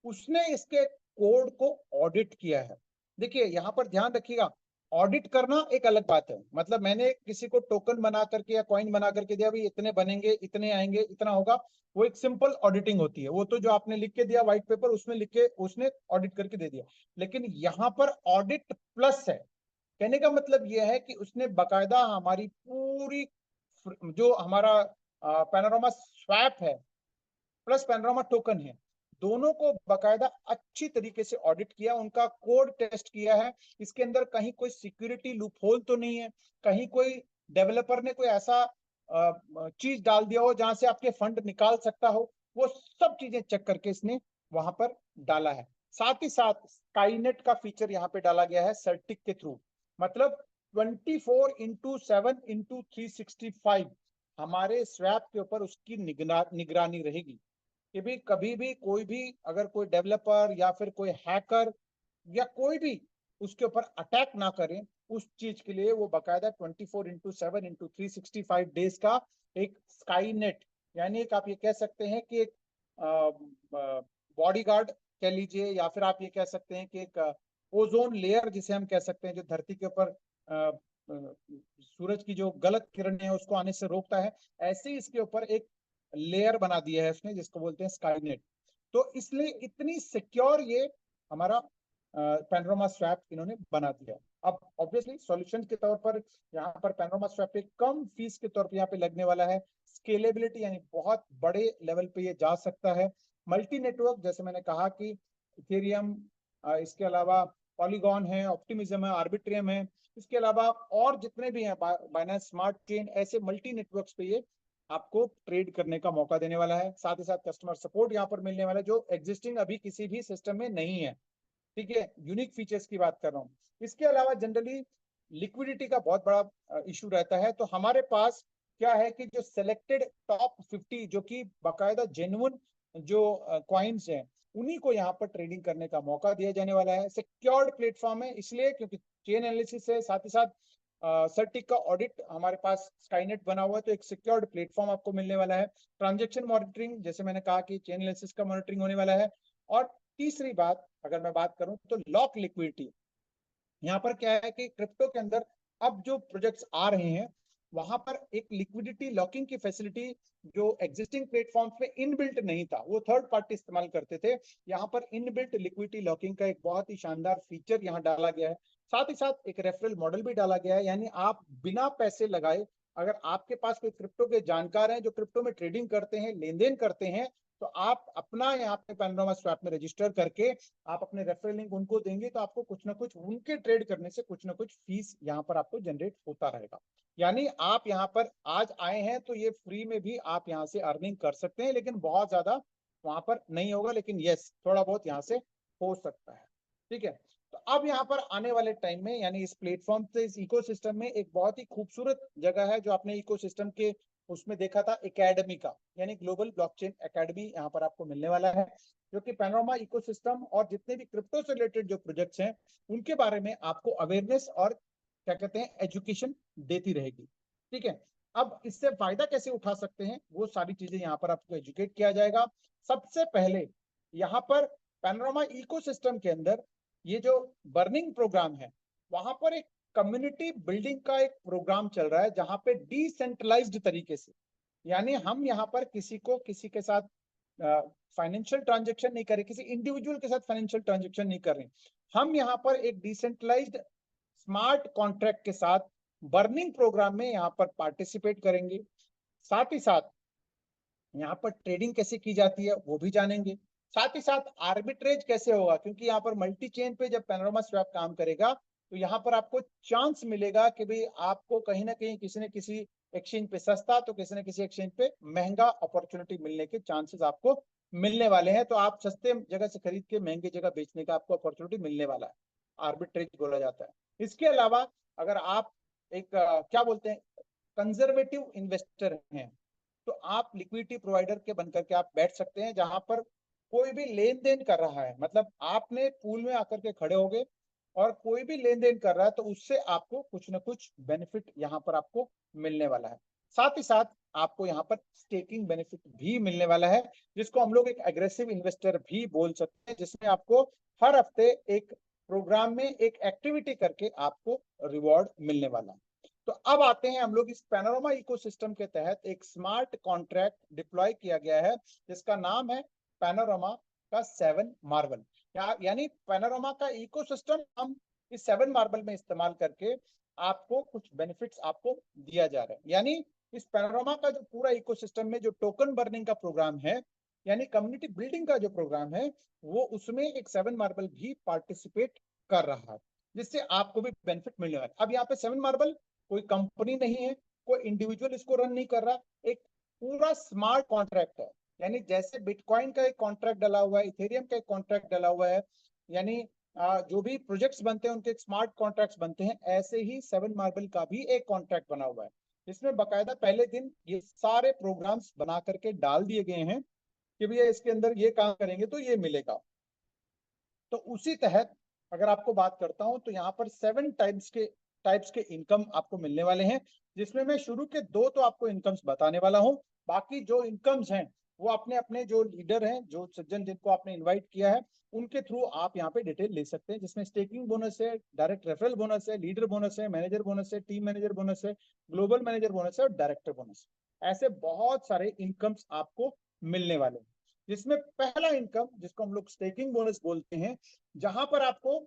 उसने इसके कोड को ऑडिट किया है। देखिए यहाँ पर ध्यान रखिएगा, ऑडिट करना एक अलग बात है। मतलब मैंने किसी को टोकन बना करके या कॉइन बना करके दिया, भाई इतने बनेंगे, इतने आएंगे, इतना होगा, वो एक सिंपल ऑडिटिंग होती है। वो तो जो आपने लिख के दिया व्हाइट पेपर, उसमें लिख के उसने ऑडिट करके दे दिया। लेकिन यहाँ पर ऑडिट प्लस है। कहने का मतलब यह है कि उसने बकायदा हमारी पूरी जो हमारा पैनोरामा स्वैप है प्लस पैनोरामा टोकन है, दोनों को बकायदा अच्छी तरीके से ऑडिट किया, उनका कोड टेस्ट किया है। इसके अंदर कहीं कोई सिक्योरिटी लूपहोल तो नहीं है, कहीं कोई डेवलपर ने कोई ऐसा चीज डाल दिया हो जहां से आपके फंड निकाल सकता हो, वो सब चीजें चेक करके इसने वहां पर डाला है। साथ ही साथ स्काईनेट का फीचर यहाँ पे डाला गया है सर्टिक के थ्रू। मतलब 24/7/365 हमारे स्वैप के ऊपर उसकी निगरानी रहेगी कि भी कभी भी कोई भी अगर कोई डेवलपर या फिर कोई हैकर या कोई भी उसके ऊपर अटैक ना करें, उस चीज के लिए वो बकायदा 24/7/365 डेज का एक स्काई नेट, यानी एक आप ये कह सकते हैं कि एक बॉडी गार्ड कह लीजिए, या फिर आप ये कह सकते हैं कि एक ओजोन लेयर जिसे हम कह सकते हैं, जो धरती के ऊपर सूरज की जो गलत किरण है उसको आने से रोकता है। ऐसे ही इसके ऊपर एक लेयर बना दिया है उसने, जिसको बोलते हैं स्काईनेट। तो इसलिए इतनी सिक्योर ये हमारा पैनोरामा स्वैप इन्होंने बना दिया। अब ऑब्वियसली सॉल्यूशन के तौर पर यहाँ पर पैनोरामा स्वैप पे कम फीस के तौर पे यहाँ पे लगने वाला है। स्केलेबिलिटी यानी बहुत बड़े लेवल पे ये जा सकता है। मल्टी नेटवर्क, जैसे मैंने कहा कि इथेरियम, इसके अलावा पॉलीगॉन है, ऑप्टिमिज्म है, आर्बिट्रियम है, इसके अलावा और जितने भी हैं, बाइनेंस स्मार्ट चेन, ऐसे मल्टी नेटवर्क्स पे ये आपको ट्रेड करने का मौका देने वाला है। साथ ही साथ कस्टमर सपोर्ट यहाँ पर मिलने वाला है, जो एग्जिस्टिंग अभी किसी भी सिस्टम में नहीं है। ठीक है, यूनिक फीचर्स की बात कर रहा हूँ। इसके अलावा जनरली लिक्विडिटी का बहुत बड़ा इशू रहता है। तो हमारे पास क्या है कि जो सिलेक्टेड टॉप 50 जो कि बाकायदा जेन्युइन जो कॉइन्स हैं, उन्हीं को यहाँ पर ट्रेडिंग करने का मौका दिया जाने वाला है। सिक्योर्ड प्लेटफॉर्म है इसलिए क्योंकि चेन एनालिसिस है, साथ ही साथ सर्टिक का ऑडिट हमारे पास स्काईनेट बना हुआ है, तो एक सिक्योर्ड प्लेटफॉर्म आपको मिलने वाला है। ट्रांजेक्शन मॉनिटरिंग, जैसे मैंने कहा कि चेन एनालिसिस का मॉनिटरिंग होने वाला है। और तीसरी बात अगर मैं बात करूं तो लॉक लिक्विडिटी। यहाँ पर क्या है कि क्रिप्टो के अंदर अब जो प्रोजेक्ट्स आ रहे हैं, वहां पर एक लिक्विडिटी लॉकिंग की फैसिलिटी जो एग्जिस्टिंग प्लेटफॉर्म्स में इनबिल्ट नहीं था, वो थर्ड पार्टी इस्तेमाल करते थे। यहाँ पर इनबिल्ट लिक्विडिटी लॉकिंग का एक बहुत ही शानदार फीचर यहाँ डाला गया है। साथ ही साथ एक रेफरल मॉडल भी डाला गया है, यानी आप बिना पैसे लगाए, अगर आपके पास कोई क्रिप्टो के जानकार हैं जो क्रिप्टो में ट्रेडिंग करते हैं, लेन देन करते हैं, तो आप अपना यहाँ पे पैनोरामा स्वैप में रजिस्टर करके आप अपने रेफरल लिंक उनको देंगे, तो आपको कुछ ना कुछ उनके ट्रेड करने से कुछ ना कुछ फीस यहाँ पर आपको जनरेट होता रहेगा। यानी आप यहाँ पर आज आए हैं तो ये फ्री में भी आप यहाँ से अर्निंग कर सकते हैं, लेकिन बहुत ज्यादा वहां पर नहीं होगा, लेकिन यस थोड़ा बहुत यहाँ से हो सकता है। ठीक है, तो अब यहाँ पर आने वाले टाइम में, यानी इस प्लेटफॉर्म से, इस इकोसिस्टम में एक बहुत ही खूबसूरत जगह है जो आपने इकोसिस्टम के उसमें देखा था, एकेडमी का, यानी ग्लोबल ब्लॉकचेन एकेडमी यहाँ पर आपको मिलने वाला है, जो कि पैनोरामा इकोसिस्टम और जितने भी क्रिप्टो से रिलेटेड जो प्रोजेक्ट्स हैं उनके बारे में आपको अवेयरनेस और क्या कहते हैं एजुकेशन देती रहेगी। ठीक है, अब इससे फायदा कैसे उठा सकते हैं वो सारी चीजें यहाँ पर आपको एजुकेट किया जाएगा। सबसे पहले यहाँ पर पैनोरामा इकोसिस्टम के अंदर ये जो बर्निंग प्रोग्राम है, वहां पर एक कम्युनिटी बिल्डिंग का एक प्रोग्राम चल रहा है, जहां पे डिसेंट्रलाइज्ड तरीके से, यानी हम यहाँ पर किसी को किसी के साथ फाइनेंशियल ट्रांजेक्शन नहीं कर रहे, किसी इंडिविजुअल के साथ फाइनेंशियल ट्रांजेक्शन नहीं कर रहे। हम यहाँ पर एक डिसेंट्रलाइज्ड स्मार्ट कॉन्ट्रैक्ट के साथ बर्निंग प्रोग्राम में यहाँ पर पार्टिसिपेट करेंगे। साथ ही साथ यहाँ पर ट्रेडिंग कैसे की जाती है वो भी जानेंगे। साथ ही साथ आर्बिट्रेज कैसे होगा, क्योंकि यहाँ पर मल्टी चेन पे जब पैनोरामा स्वैप काम करेगा तो यहाँ पर आपको चांस मिलेगा कि भाई आपको कहीं ना कहीं किसी न किसी एक्सचेंज पे सस्ता तो किसी न किसी एक्सचेंज पे महंगा अपॉर्चुनिटी मिलने के चांसेस आपको मिलने वाले हैं। तो आप सस्ते जगह से खरीद के महंगे जगह बेचने का आपको अपॉर्चुनिटी मिलने वाला है, आर्बिट्रेज बोला जाता है। इसके अलावा अगर आप एक क्या बोलते हैं कंजर्वेटिव इन्वेस्टर हैं, तो आप लिक्विडिटी प्रोवाइडर के बनकर के आप बैठ सकते हैं, जहां पर कोई भी लेन देन कर रहा है, मतलब आपने पूल में आकर के खड़े हो गए और कोई भी लेन देन कर रहा है, तो उससे आपको कुछ ना कुछ बेनिफिट यहाँ पर आपको मिलने वाला है। साथ ही साथ आपको यहाँ पर स्टेकिंग बेनिफिट भी मिलने वाला है, जिसको हम लोग एक एग्रेसिव इन्वेस्टर भी बोल सकते हैं, जिसमें आपको हर हफ्ते एक प्रोग्राम में एक एक्टिविटी करके आपको रिवॉर्ड मिलने वाला है। तो अब आते हैं हम लोग इस पैनोरामा इकोसिस्टम के तहत एक स्मार्ट कॉन्ट्रैक्ट डिप्लॉय किया गया है जिसका नाम है पैनोरामा का 7 मार्बल। यानी पैनोरामा का इकोसिस्टम हम इस 7 मार्बल में इस्तेमाल करके आपको कुछ बेनिफिट्स आपको दिया जा रहा है। यानी इस पैनोरामा का जो पूरा इकोसिस्टम में जो टोकन बर्निंग का प्रोग्राम है, यानी कम्युनिटी बिल्डिंग का जो प्रोग्राम है, वो उसमें एक 7 मार्बल भी पार्टिसिपेट कर रहा है, जिससे आपको भी बेनिफिट मिलने वाला है। अब यहाँ पे 7 मार्बल कोई कंपनी नहीं है, कोई इंडिविजुअल इसको रन नहीं कर रहा, एक पूरा स्मार्ट कॉन्ट्रैक्ट है। यानी जैसे बिटकॉइन का एक कॉन्ट्रैक्ट डला हुआ है, इथेरियम का एक कॉन्ट्रैक्ट डला हुआ है, यानी जो भी प्रोजेक्ट्स बनते हैं उनके एक स्मार्ट कॉन्ट्रैक्ट्स बनते हैं, ऐसे ही 7 मार्बल का भी एक कॉन्ट्रैक्ट बना हुआ है जिसमें बकायदा पहले दिन ये सारे प्रोग्राम्स बना करके डाल दिए गए हैं कि भैया इसके अंदर ये काम करेंगे तो ये मिलेगा। तो उसी तहत अगर आपको बात करता हूं तो यहाँ पर 7 टाइप्स के इनकम आपको मिलने वाले हैं, जिसमें मैं शुरू के 2 तो आपको इनकम्स बताने वाला हूं। बाकी जो इनकम्स हैं वो अपने अपने जो लीडर हैं, जो सज्जन जिनको आपने इन्वाइट किया है, उनके थ्रू आप यहाँ पे डिटेल ले सकते हैं, जिसमें स्टेकिंग बोनस है, डायरेक्ट रेफरल बोनस है, लीडर बोनस है, मैनेजर बोनस है, टीम मैनेजर बोनस है, ग्लोबल मैनेजर बोनस है और डायरेक्टर बोनस। ऐसे बहुत सारे इनकम्स आपको मिलने वाले हैं, जिसमें पहला इनकम जिसको हम लोग स्टेकिंग बोनस बोलते हैं, जहां पर आपको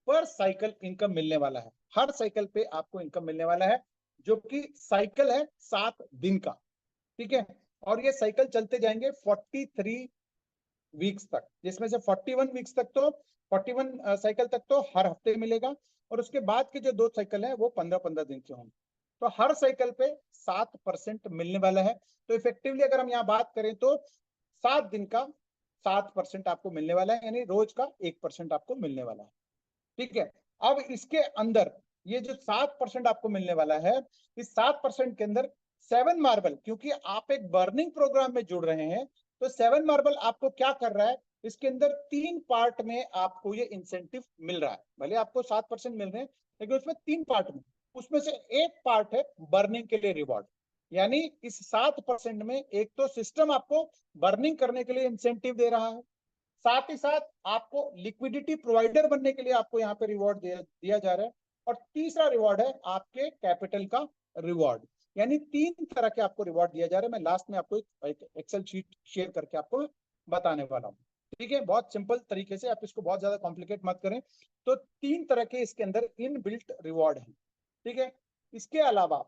पर साइकिल इनकम मिलने वाला है। हर साइकिल पे आपको इनकम मिलने वाला है, जो कि साइकिल है 7 दिन का, ठीक है। और ये साइकिल चलते जाएंगे 43 वीक्स तक, जिसमें से 41 वीक्स तक तो 41 साइकिल तक तो हर हफ्ते मिलेगा, और उसके बाद के जो 2 साइकिल है वो 15-15 दिन के होंगे। तो हर साइकिल पे 7% मिलने वाला है। तो इफेक्टिवली अगर हम यहाँ बात करें तो 7 दिन का 7% आपको मिलने वाला है, यानी रोज का 1% आपको मिलने वाला है, ठीक है। अब इसके अंदर ये जो 7% आपको मिलने वाला है, इस 7% के अंदर 7 मार्बल, क्योंकि आप एक बर्निंग प्रोग्राम में जुड़ रहे हैं, तो 7 मार्बल आपको क्या कर रहा है, इसके अंदर 3 पार्ट में आपको ये इंसेंटिव मिल रहा है। भले आपको 7% मिल रहे हैं, लेकिन उसमें 3 पार्ट में, उसमें से एक पार्ट है बर्निंग के लिए रिवॉर्ड। यानी इस 7% में एक तो सिस्टम आपको बर्निंग करने के लिए इंसेंटिव दे रहा है, साथ ही साथ आपको लिक्विडिटी प्रोवाइडर बनने के लिए आपको यहाँ पे रिवॉर्ड दिया जा रहा है, और तीसरा रिवॉर्ड है आपके कैपिटल का रिवॉर्ड। यानी 3 तरह के आपको रिवॉर्ड दिया जा रहा है। मैं लास्ट में आपको एक एक्सेल शीट शेयर करके आपको बताने वाला हूँ, ठीक है। बहुत सिंपल तरीके से, आप इसको बहुत ज्यादा कॉम्प्लिकेट मत करें। तो 3 तरह के इसके अंदर इन बिल्ट रिवॉर्ड है, ठीक है। इसके अलावा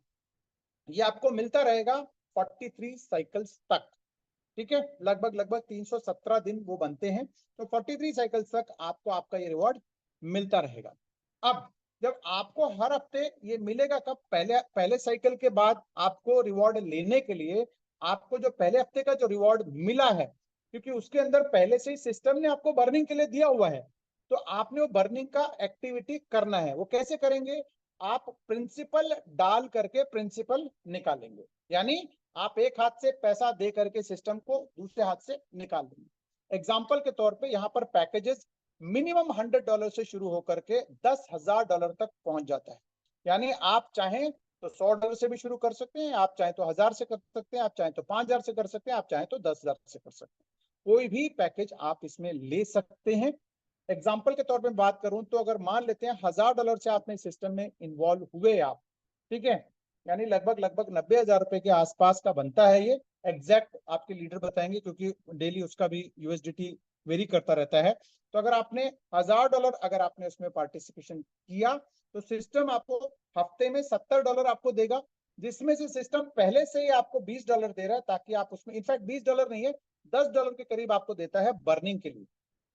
ये आपको मिलता रहेगा 43 साइकिल्स तक, ठीक है। लगभग लगभग 317 दिन वो बनते हैं, तो 43 साइकिल्स तक आपको आपका ये रिवॉर्ड मिलता रहेगा। अब जब आपको हर हफ्ते ये मिलेगा, कब, पहले पहले साइकिल के बाद आपको रिवॉर्ड लेने के लिए आपको जो पहले हफ्ते का जो रिवॉर्ड मिला है, क्योंकि उसके अंदर पहले से ही सिस्टम ने आपको बर्निंग के लिए दिया हुआ है, तो आपने वो बर्निंग का एक्टिविटी करना है। वो कैसे करेंगे, आप प्रिंसिपल डाल करके प्रिंसिपल निकालेंगे, यानी आप एक हाथ से पैसा दे करके सिस्टम को दूसरे हाथ से निकाल देंगे। एग्जाम्पल के तौर पे यहाँ पर पैकेजेस मिनिमम $100 से शुरू होकर के $10,000 तक पहुंच जाता है। यानी आप चाहें तो $100 से भी शुरू कर सकते हैं, आप चाहें तो 1000 से कर सकते हैं, आप चाहें तो 5000 से कर सकते हैं, आप चाहें तो 10,000 से कर सकते हैं। कोई भी पैकेज आप इसमें ले सकते हैं। एग्जाम्पल के तौर पे बात करूं तो अगर मान लेते हैं $1000 से आपने सिस्टम में इन्वॉल्व हुए आप, ठीक है, यानी लगभग लगभग 90,000 रुपए के आसपास का बनता है ये। एग्जैक्ट आपके लीडर बताएंगे, क्योंकि डेली उसका भी यूएसडीटी वेरी करता रहता है। तो अगर आपने $1000 अगर आपने उसमें पार्टिसिपेशन किया, तो सिस्टम आपको हफ्ते में $70 आपको देगा, जिसमें से सिस्टम पहले से ही आपको $20 दे रहा है, ताकि आप उसमें, इनफैक्ट $20 नहीं है, $10 के करीब आपको देता है बर्निंग के लिए,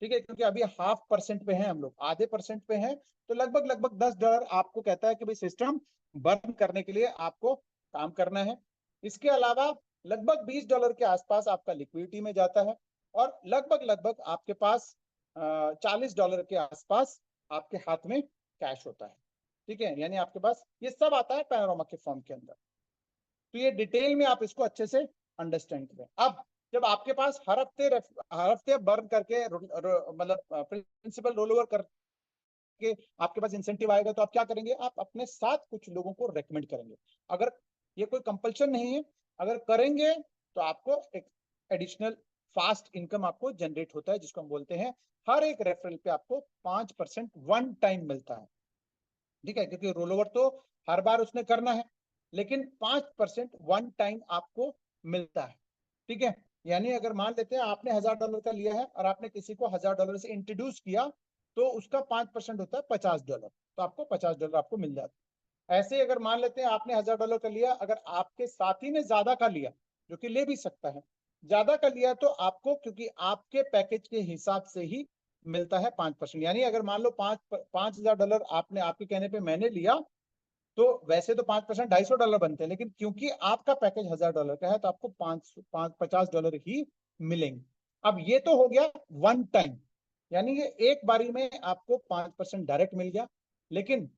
ठीक है। क्योंकि अभी 0.5% पे हैं हम लोग, आधे परसेंट पे हैं, तो लगभग लगभग $10 आपको कहता है कि भाई सिस्टम बर्न करने के लिए आपको काम करना है। इसके अलावा लगभग $20 के आसपास आपका लिक्विडिटी में जाता है, और लगभग लगभग आपके पास $40 के आसपास आपके हाथ में कैश होता है, ठीक है। यानी आपके पास ये सब आता है पैनोरामा के फॉर्म के अंदर। तो ये डिटेल में आप इसको अच्छे से अंडरस्टैंड करें। अब जब आपके पास हर हफ्ते बर्न करके मतलब प्रिंसिपल रोल ओवर करके आपके पास इंसेंटिव आएगा, तो आप क्या करेंगे, आप अपने साथ कुछ लोगों को रेकमेंड करेंगे। अगर ये कोई कंपल्शन नहीं है, अगर करेंगे तो आपको एक एडिशनल फास्ट इनकम आपको जनरेट होता है, जिसको हम बोलते हैं हर एक रेफरल पे आपको 5% वन टाइम मिलता है। ठीक है, क्योंकि रोल ओवर तो हर बार उसने करना है, लेकिन 5% वन टाइम आपको मिलता है। ठीक है, यानी अगर मान लेते हैं आपने $1000 का लिया है और आपने किसी को $1000 से इंट्रोड्यूस किया, तो उसका 5% होता है $50, तो आपको $50 आपको मिल जाता है। ऐसे अगर मान लेते हैं आपने $1000 का लिया, अगर आपके साथी ने ज्यादा का लिया, जो कि ले भी सकता है, ज्यादा का लिया, तो आपको, क्योंकि आपके पैकेज के हिसाब से ही मिलता है 5%। यानी अगर मान लो $5000 आपने, आपके कहने पे मैंने लिया, तो वैसे तो 5% $250 बनते हैं, लेकिन क्योंकि आपका पैकेज $1000 का है, तो आपको $50 ही मिलेंगे। अब ये तो हो गया वन टाइम, यानी ये एक बारी में आपको 5% डायरेक्ट मिल गया। लेकिन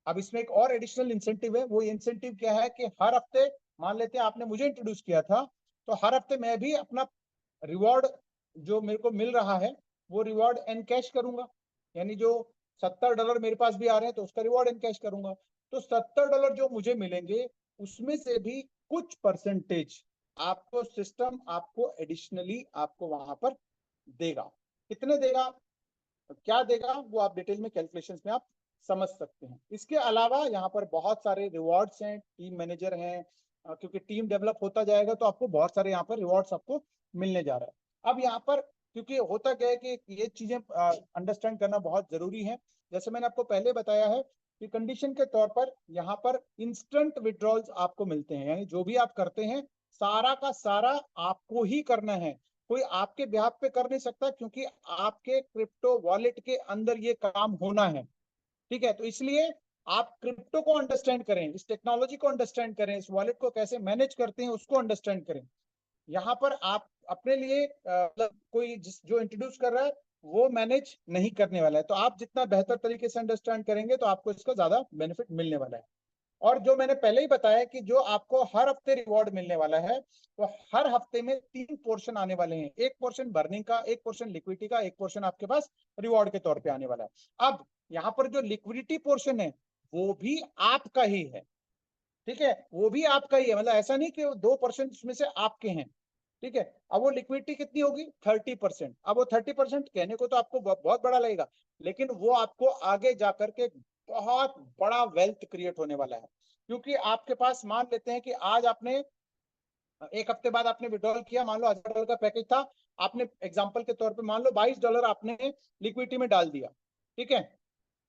अब इसमें एक और एडिशनल इंसेंटिव है। वो इंसेंटिव क्या है कि हर हफ्ते, मान लेते हैं आपने मुझे इंट्रोड्यूस किया था, तो हर हफ्ते मैं भी अपना रिवॉर्ड जो मेरे को मिल रहा है, वो रिवॉर्ड एनकैश करूंगा। यानी जो $70 मेरे पास भी आ रहे हैं, तो उसका रिवॉर्ड एनकैश करूंगा। तो $70 जो मुझे मिलेंगे, उसमें से भी कुछ परसेंटेज आपको सिस्टम आपको एडिशनली आपको वहां पर देगा। कितने देगा, क्या देगा, वो आप डिटेल में कैलकुलेशंस में आप समझ सकते हैं। इसके अलावा यहाँ पर बहुत सारे रिवॉर्ड्स हैं, टीम मैनेजर हैं, क्योंकि टीम डेवलप होता जाएगा, तो आपको बहुत सारे यहाँ पर रिवॉर्ड्स आपको मिलने जा रहा है। अब यहाँ पर क्योंकि होता क्या है कि ये चीजें अंडरस्टैंड करना बहुत जरूरी है। जैसे मैंने आपको पहले बताया है कि कंडीशन के तौर पर यहाँ पर इंस्टेंट विड्रॉल्स आपको मिलते हैं, यानी जो भी आप करते हैं सारा का सारा आपको ही करना है, कोई आपके बिहाफ पे कर नहीं सकता, क्योंकि आपके क्रिप्टो वॉलेट के अंदर ये काम होना है। ठीक है, तो इसलिए आप क्रिप्टो को अंडरस्टैंड करें, इस टेक्नोलॉजी को अंडरस्टैंड करें, इस वॉलेट को कैसे मैनेज करते हैं उसको अंडरस्टैंड करें। यहाँ पर आप अपने लिए मतलब कोई जो इंट्रोड्यूस कर रहा है वो मैनेज नहीं करने वाला है, तो आप जितना बेहतर तरीके से अंडरस्टैंड करेंगे, तो आपको इसका ज्यादा बेनिफिट मिलने वाला है। और जो मैंने पहले ही बताया कि जो आपको हर हफ्ते रिवॉर्ड मिलने वाला है, तो हर हफ्ते में 3 पोर्शन आने वाले हैं। एक पोर्शन बर्निंग का, एक पोर्शन लिक्विडिटी का, एक पोर्शन आपके पास रिवॉर्ड के तौर पे आने वाला है। अब यहाँ पर जो लिक्विडिटी पोर्शन है, वो भी आपका ही है। ठीक है, वो भी आपका ही है, मतलब ऐसा नहीं कि 2% उसमें से आपके हैं। ठीक है, अब वो लिक्विडिटी कितनी होगी, 30%। अब वो 30% कहने को तो आपको बहुत बड़ा लगेगा, लेकिन वो आपको आगे जाकर के बहुत बड़ा वेल्थ क्रिएट होने वाला है। क्योंकि आपके पास, मान लेते हैं कि आज आपने, एक हफ्ते बाद आपने विड्रॉल किया, मान लो $1000 का पैकेज था, आपने एग्जाम्पल के तौर पर मान लो $22 आपने लिक्विडिटी में डाल दिया। ठीक है,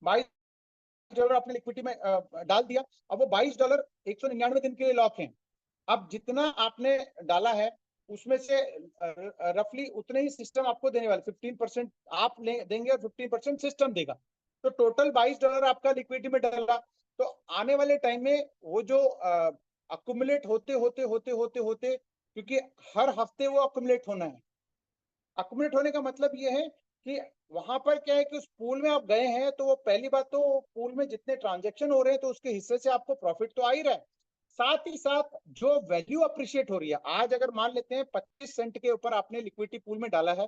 $22 आपने लिक्विडिटी में डाल दिया। अब वो $22 199 दिन के लिए लॉक है। अब जितना आपने डाला है, उसमें से रफली उतने ही सिस्टम आपको देने वाले, 15% आप देंगे और 15% सिस्टम देगा। तो टोटल $22 आपका लिक्विडिटी में डाला। तो आने वाले टाइम में वो जो अकुमुलेट होते होते होते होते होते, क्योंकि हर हफ्ते वो अकुमुलेट होना है। अकुमुलेट होने का मतलब ये है कि वहां पर क्या है कि उस पूल में आप गए हैं, तो वो पहली बात तो पूल में जितने ट्रांजेक्शन हो रहे हैं, तो उसके हिस्से से आपको प्रॉफिट तो आ ही रहा है। साथ ही साथ जो वैल्यू अप्रिशिएट हो रही है, आज अगर मान लेते हैं 25 सेंट के ऊपर आपने लिक्विडिटी पूल में डाला है,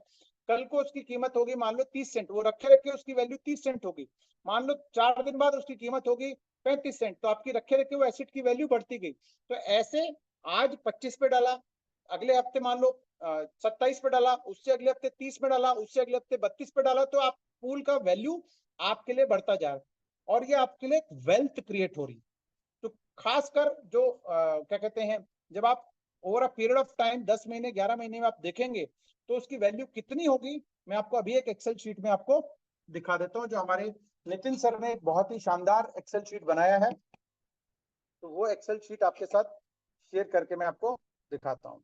कल को उसकी कीमत होगी मान लो 30 सेंट, वो रखे रखे उसकी वैल्यू 30 सेंट होगी। मान लो 4 दिन बाद उसकी कीमत होगी 35 सेंट, तो आपकी रखे रखे वो एसेट की वैल्यू बढ़ती गई। तो ऐसे आज 25 पे डाला, अगले हफ्ते मान लो 27 पे डाला, उससे अगले हफ्ते 30 पे डाला, उससे अगले हफ्ते 32 पे डाला, तो आप पूल का वैल्यू आपके लिए बढ़ता जा रहा है, और ये आपके लिए वेल्थ क्रिएट हो रही है। तो खासकर जो क्या कहते हैं, जब आप over a period of time 10 महीने 11 महीने में आप देखेंगे, तो उसकी वैल्यू कितनी होगी, मैं आपको अभी एक एक्सेल शीट में आपको दिखा देता हूं, जो हमारे नितिन सर ने एक बहुत ही शानदार एक्सेल शीट बनाया है। तो वो एक्सेल शीट आपके साथ शेयर करके मैं आपको दिखाता हूँ।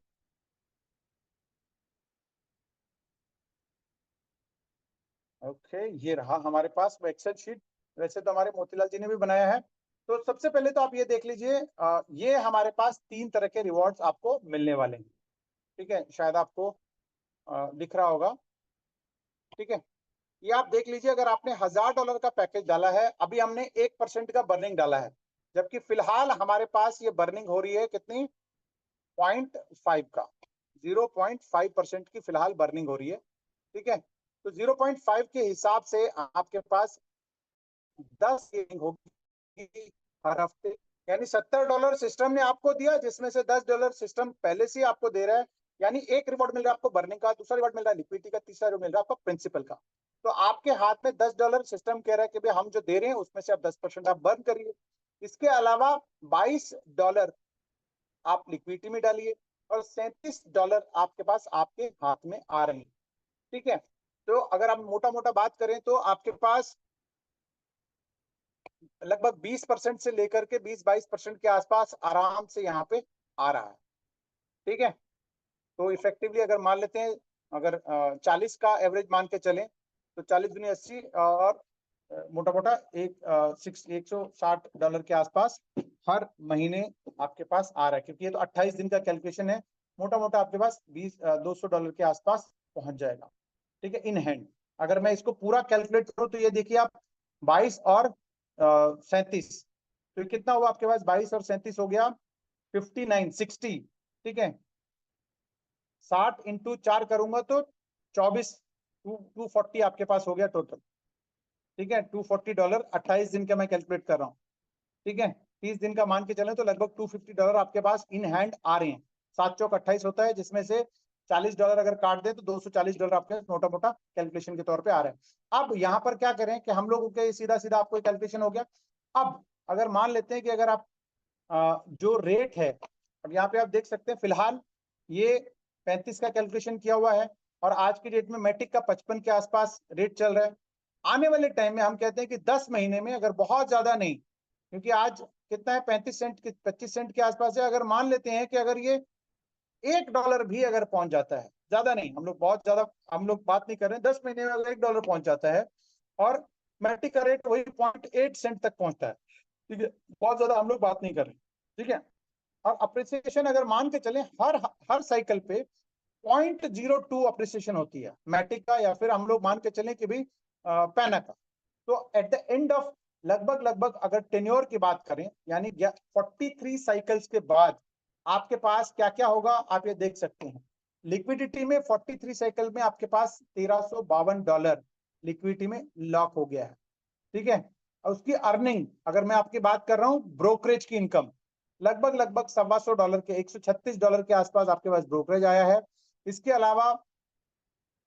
ओके, ये रहा हमारे पास वो एक्सेल शीट। वैसे तो हमारे मोतीलाल जी ने भी बनाया है। तो सबसे पहले तो आप ये देख लीजिए, ये हमारे पास 3 तरह के रिवॉर्ड्स आपको मिलने वाले हैं। ठीक है, शायद आपको दिख रहा होगा। ठीक है, ये आप देख लीजिए, अगर आपने $1000 का पैकेज डाला है, अभी हमने 1% का बर्निंग डाला है, जबकि फिलहाल हमारे पास ये बर्निंग हो रही है कितनी, 0.5 का, 0.5% की फिलहाल बर्निंग हो रही है। ठीक है, तो 0.5 के हिसाब से आपके पास 10 सेविंग होगी हर हफ्ते। यानी $70 सिस्टम ने आपको दिया, जिसमें से $10 सिस्टम पहले से आपको दे रहा है। यानी एक रिवॉर्ड मिल रहा है आपको बर्निंग का, दूसरा रिवॉर्ड मिल रहा है लिक्विडिटी का, तीसरा रिवॉर्ड मिल रहा है आपको प्रिंसिपल का। तो आपके हाथ में $10 सिस्टम कह रहा है कि भाई हम जो दे रहे हैं उसमें से आप 10% आप बर्न करिए। इसके अलावा $22 आप लिक्विडिटी में डालिए और $37 आपके पास आपके हाथ में आ रहे हैं। ठीक है, तो अगर आप मोटा मोटा बात करें तो आपके पास लगभग 20% से लेकर के 20-22% के आसपास आराम से यहाँ पे आ रहा है। ठीक है, तो इफेक्टिवली अगर मान लेते हैं, अगर 40 का एवरेज मान के चलें तो 40 दूनी 80 और मोटा मोटा $160 के आसपास हर महीने आपके पास आ रहा है, क्योंकि ये तो 28 दिन का कैलकुलेशन है। मोटा मोटा आपके पास $200 के आसपास पहुंच जाएगा। ठीक है, इन हैंड। अगर मैं इसको पूरा कैलकुलेट करूं तो ये देखिए आप 22 और 37, तो कितना हुआ आपके पास, 22 और 37 हो गया 59-60। ठीक है, 60 इंटू 4 करूंगा तो 240 आपके पास हो गया टोटल। ठीक है, $240 28 दिन का मैं कैलकुलेट कर रहा हूँ। ठीक है, 30 दिन का मान के चलें तो लगभग $250 आपके पास इन हैंड आ रहे हैं। 7 चौक 28 होता है, जिसमें से $40 अगर काट दे तो $240 आपके मोटा मोटा कैलकुलेशन के तौर पे आ रहे हैं। अब यहाँ पर क्या करें कि हम लोगों के सीधा सीधा आपको कैलकुलेशन हो गया। अब अगर मान लेते हैं कि अगर आप जो रेट है, अब यहाँ पे आप देख सकते हैं फिलहाल ये 35 का कैलकुलेशन किया हुआ है और आज की डेट में मैटिक का 55 के आसपास रेट चल रहा है। आने वाले टाइम में हम कहते हैं कि 10 महीने में, अगर बहुत ज्यादा नहीं, क्योंकि आज कितना है 35 सेंट 25 सेंट के आसपास है, अगर मान लेते हैं कि अगर ये $1 भी अगर पहुंच जाता है, ज्यादा नहीं, हम लोग बहुत ज्यादा हम लोग बात नहीं कर रहे हैं, 10 महीने में अगर $1 पहुंच जाता है और मैटिक का रेट वही 0.8 सेंट तक पहुंचता है, ठीक है, बहुत ज्यादा हम लोग बात नहीं कर रहे। ठीक है, और अप्रिसिएशन अगर मान के चले हर हर साइकिल पे 0.02 अप्रिसिएशन होती है मैटिक का, या फिर हम लोग मान के चलें कि भाई पैना का। तो एट द एंड ऑफ लगभग लगभग अगर टेन्योर की बात करें, यानी 43 साइकिल्स के बाद आपके पास क्या क्या होगा आप ये देख सकते हैं। लिक्विडिटी में 43 साइकिल में आपके पास $1352 लिक्विडिटी में लॉक हो गया है। ठीक है, और उसकी अर्निंग अगर मैं आपकी बात कर रहा हूं, ब्रोकरेज की इनकम लगभग लगभग $125 के $136 के आसपास आपके पास ब्रोकरेज आया है। इसके अलावा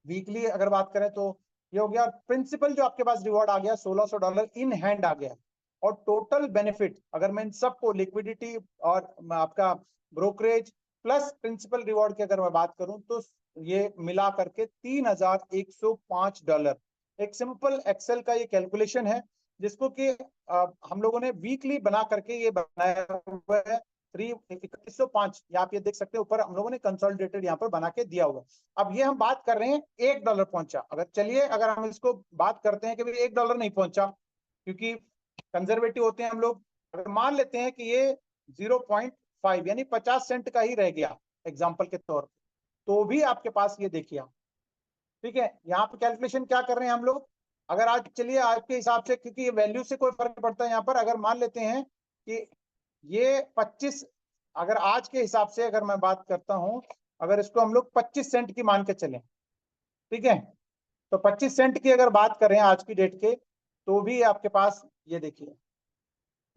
वीकली अगर बात करें तो ये हो गया। प्रिंसिपल जो आपके पास रिवॉर्ड आ गया $1600 इन हैंड आ गया। और टोटल बेनिफिट अगर मैं इन सबको लिक्विडिटी और आपका ब्रोकरेज प्लस प्रिंसिपल रिवॉर्ड की अगर मैं बात करूं तो ये मिला करके $3105। एक सिंपल एक्सेल का ये कैलकुलेशन है जिसको कि हम लोगों ने वीकली बना करके ये बनाया हुआ है। 3105 आप ये देख सकते हैं, ऊपर हम लोगों ने कंसोलिडेटेड यहाँ पर बना के दिया हुआ। अब ये हम बात कर रहे हैं $1 पहुंचा, अगर चलिए अगर हम इसको बात करते हैं कि भाई $1 नहीं पहुंचा, क्योंकि कंजर्वेटिव होते हैं हम लोग, अगर मान लेते हैं कि ये 0.5 यानी 50 सेंट का ही रह गया एग्जाम्पल के तौर पर, तो भी आपके पास ये देखिए आप। ठीक है, यहाँ पे कैलकुलेशन क्या कर रहे हैं हम लोग, अगर आज चलिए आज के हिसाब से, क्योंकि ये वैल्यू से कोई फर्क पड़ता है यहाँ पर, अगर मान लेते हैं कि ये 25, अगर आज के हिसाब से अगर मैं बात करता हूं, अगर इसको हम लोग 25 सेंट की मान के चलें, ठीक है, तो 25 सेंट की अगर बात करें आज की डेट के, तो भी आपके पास ये देखिए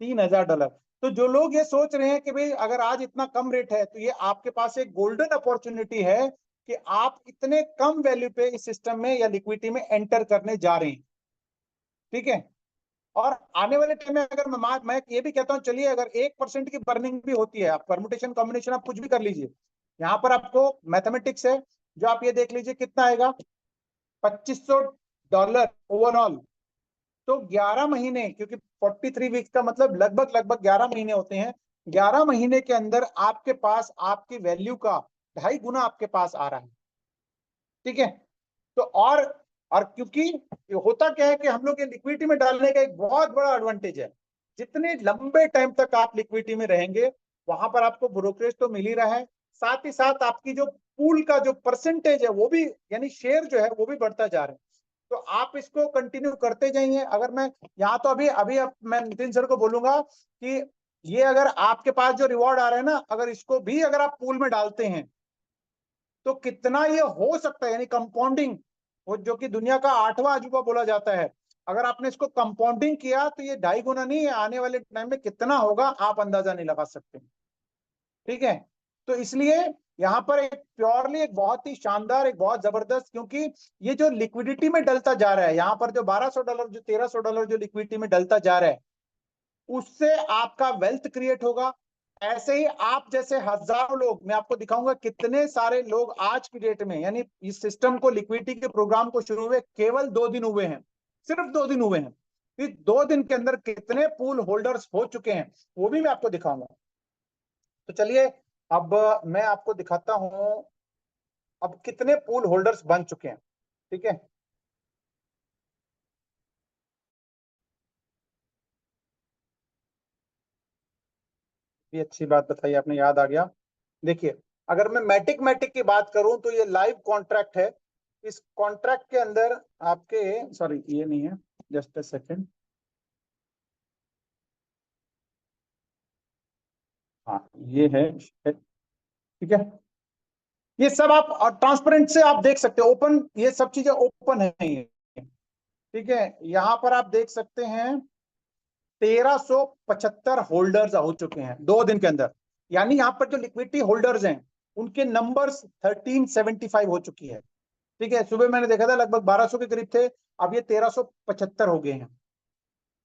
$3000। तो जो लोग ये सोच रहे हैं कि भाई अगर आज इतना कम रेट है, तो ये आपके पास एक गोल्डन अपॉर्चुनिटी है कि आप इतने कम वैल्यू पे इस सिस्टम में या लिक्विडिटी में एंटर करने जा रहे हैं। ठीक है, और आने वाले टाइम में अगर मैं ये भी कहता हूं, चलिए अगर 1% की बर्निंग भी होती है, आप परमुटेशन कॉम्बिनेशन आप कुछ भी कर लीजिए, यहाँ पर आपको मैथमेटिक्स है जो आप ये देख लीजिए कितना आएगा, $2500 ओवरऑल। तो 11 महीने, क्योंकि 43 वीक्स का मतलब लगभग लगभग 11 महीने होते हैं, 11 महीने के अंदर आपके पास आपकी वैल्यू का 2.5 गुना आपके पास आ रहा है। ठीक है, तो और क्योंकि होता क्या है कि हम लोग ये लिक्विडिटी में डालने का एक बहुत बड़ा एडवांटेज है, जितने लंबे टाइम तक आप लिक्विडिटी में रहेंगे वहां पर आपको ब्रोकरेज तो मिल ही रहा है, साथ ही साथ आपकी जो पूल का जो परसेंटेज है वो भी, यानी शेयर जो है वो भी बढ़ता जा रहा है। तो आप इसको कंटिन्यू करते जाइए। अगर मैं यहाँ तो अभी अभी मैं नितिन सर को बोलूंगा कि ये अगर आपके पास जो रिवॉर्ड आ रहा है ना, अगर इसको भी अगर आप पूल में डालते हैं तो कितना ये हो सकता है, यानी कंपाउंडिंग, वो जो कि दुनिया का 8वां अजूबा बोला जाता है, अगर आपने इसको कंपाउंडिंग किया तो ये 2.5 गुना नहीं, आने वाले टाइम में कितना होगा आप अंदाजा नहीं लगा सकते। ठीक है, तो इसलिए यहाँ पर एक प्योरली एक बहुत ही शानदार, एक बहुत जबरदस्त, क्योंकि ये जो लिक्विडिटी में डलता जा रहा है, यहाँ पर जो $1200 जो $1300 जो लिक्विडिटी में डलता जा रहा है, उससे आपका वेल्थ क्रिएट होगा। ऐसे ही आप जैसे हजारों लोग, मैं आपको दिखाऊंगा कितने सारे लोग आज की डेट में, यानी इस सिस्टम को, लिक्विडिटी के प्रोग्राम को शुरू हुए केवल 2 दिन हुए हैं, सिर्फ 2 दिन हुए हैं। इस 2 दिन के अंदर कितने पूल होल्डर्स हो चुके हैं वो भी मैं आपको दिखाऊंगा। तो चलिए अब मैं आपको दिखाता हूं अब कितने पूल होल्डर्स बन चुके हैं। ठीक है, ये अच्छी बात बताई आपने, याद आ गया। देखिए, अगर मैं मैटिक मैटिक की बात करूं तो ये लाइव कॉन्ट्रैक्ट है। इस कॉन्ट्रैक्ट के अंदर आपके, सॉरी ये नहीं है, जस्ट अ सेकंड, हाँ ये है, ठीक है। ये सब आप ट्रांसपेरेंट से आप देख सकते हो, ओपन, ये सब चीजें ओपन है ये। ठीक है, यहाँ पर आप देख सकते हैं 1375 होल्डर्स हो चुके हैं 2 दिन के अंदर। यानी यहाँ पर जो लिक्विडिटी होल्डर्स हैं उनके नंबर्स 1375 हो चुकी है। ठीक है, सुबह मैंने देखा था लगभग 1200 के करीब थे, अब ये 1375 हो गए हैं।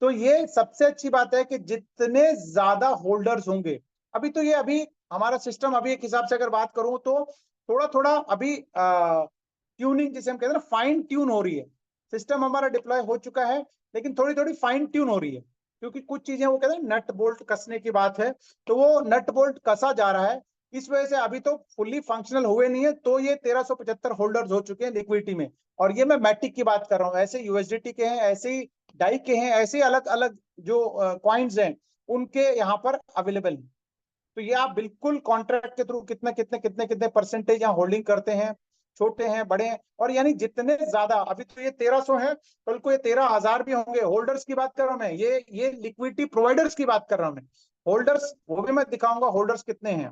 तो ये सबसे अच्छी बात है कि जितने ज्यादा होल्डर्स होंगे, अभी तो ये, अभी हमारा सिस्टम अभी एक हिसाब से अगर बात करूं तो थोड़ा थोड़ा अभी ट्यूनिंग, जिसे हम कहते हैं ना, फाइन ट्यून हो रही है। सिस्टम हमारा डिप्लॉय हो चुका है, लेकिन थोड़ी थोड़ी फाइन ट्यून हो रही है, क्योंकि कुछ चीजें वो कहते हैं नट बोल्ट कसने की बात है, तो वो नट बोल्ट कसा जा रहा है। इस वजह से अभी तो फुल्ली फंक्शनल हुए नहीं है, तो ये 1375 होल्डर्स हो चुके हैं लिक्विडिटी में। और ये मैं मैटिक की बात कर रहा हूँ, ऐसे यूएसडीटी के हैं, ऐसे ही डाई के हैं, ऐसे अलग अलग जो कॉइन्स हैं उनके यहाँ पर अवेलेबल है। तो ये आप बिल्कुल कॉन्ट्रैक्ट के थ्रू कितने कितने कितने कितने परसेंटेज यहाँ होल्डिंग करते हैं, छोटे हैं बड़े हैं, और यानी जितने ज्यादा, अभी तो ये 1300 है, कल को ये 13,000 भी होंगे। होल्डर्स की बात कर रहा हूं मैं, ये लिक्विडिटी प्रोवाइडर्स की बात कर रहा हूं मैं। होल्डर्स वो भी मैं दिखाऊंगा होल्डर्स कितने हैं।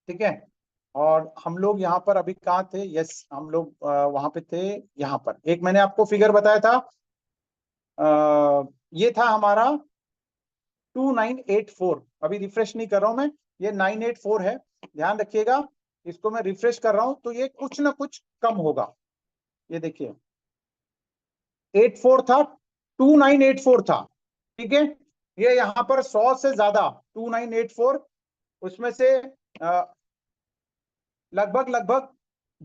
ठीक है, और हम लोग यहाँ पर अभी कहाँ थे, यस हम लोग वहां पे थे। यहाँ पर एक मैंने आपको फिगर बताया था, ये था हमारा 2984। अभी रिफ्रेश नहीं कर रहा हूं मैं, ये 984 है, ध्यान रखिएगा। इसको मैं रिफ्रेश कर रहा हूं तो ये कुछ ना कुछ कम होगा। ये देखिए 84 था, 2984 था। ठीक है, ये यहाँ पर 100 से ज्यादा, 2984, उसमें से लगभग लगभग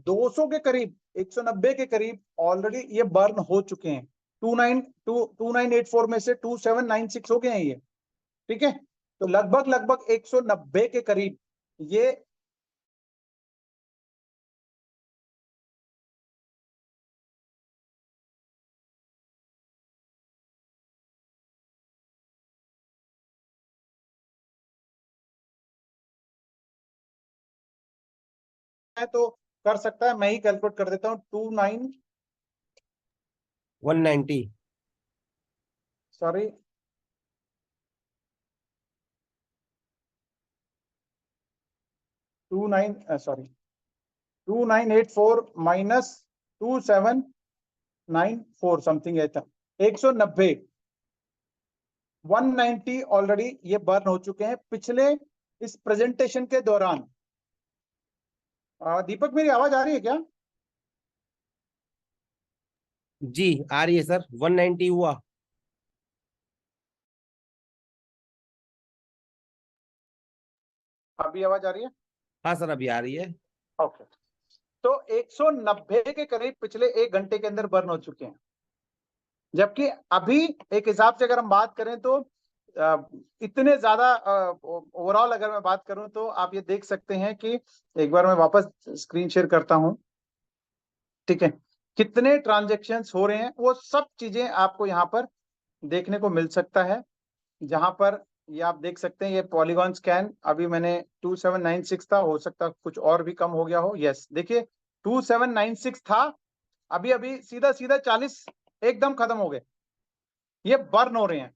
200 के करीब, 190 के करीब ऑलरेडी ये बर्न हो चुके हैं। 2984 में से 2796 हो गए हैं ये। ठीक है, तो लगभग लगभग 190 के करीब ये है, तो कर सकता है, मैं ही कैलकुलेट कर देता हूँ। 29, 190। सॉरी 29, सॉरी 2984 माइनस 2794 समथिंग है था, 190, 190 ऑलरेडी ये बर्न हो चुके हैं पिछले इस प्रेजेंटेशन के दौरान। दीपक मेरी आवाज आ रही है क्या? जी आ रही है सर, 190 हुआ। अभी आवाज आ रही है? हाँ सर अभी आ रही है। ओके, तो 190 के करीब पिछले 1 घंटे के अंदर बर्न हो चुके हैं। जबकि अभी एक हिसाब से अगर हम बात करें तो इतने ज्यादा, ओवरऑल अगर मैं बात करूं तो आप ये देख सकते हैं कि, एक बार मैं वापस स्क्रीन शेयर करता हूं। ठीक है, कितने ट्रांजेक्शन्स हो रहे हैं वो सब चीजें आपको यहाँ पर देखने को मिल सकता है। जहां पर ये आप देख सकते हैं, ये पॉलीगॉन स्कैन, अभी मैंने 2796 था, हो सकता कुछ और भी कम हो गया हो। यस देखिए 2796 था, अभी अभी सीधा सीधा 40 एकदम खत्म हो गए, ये बर्न हो रहे हैं।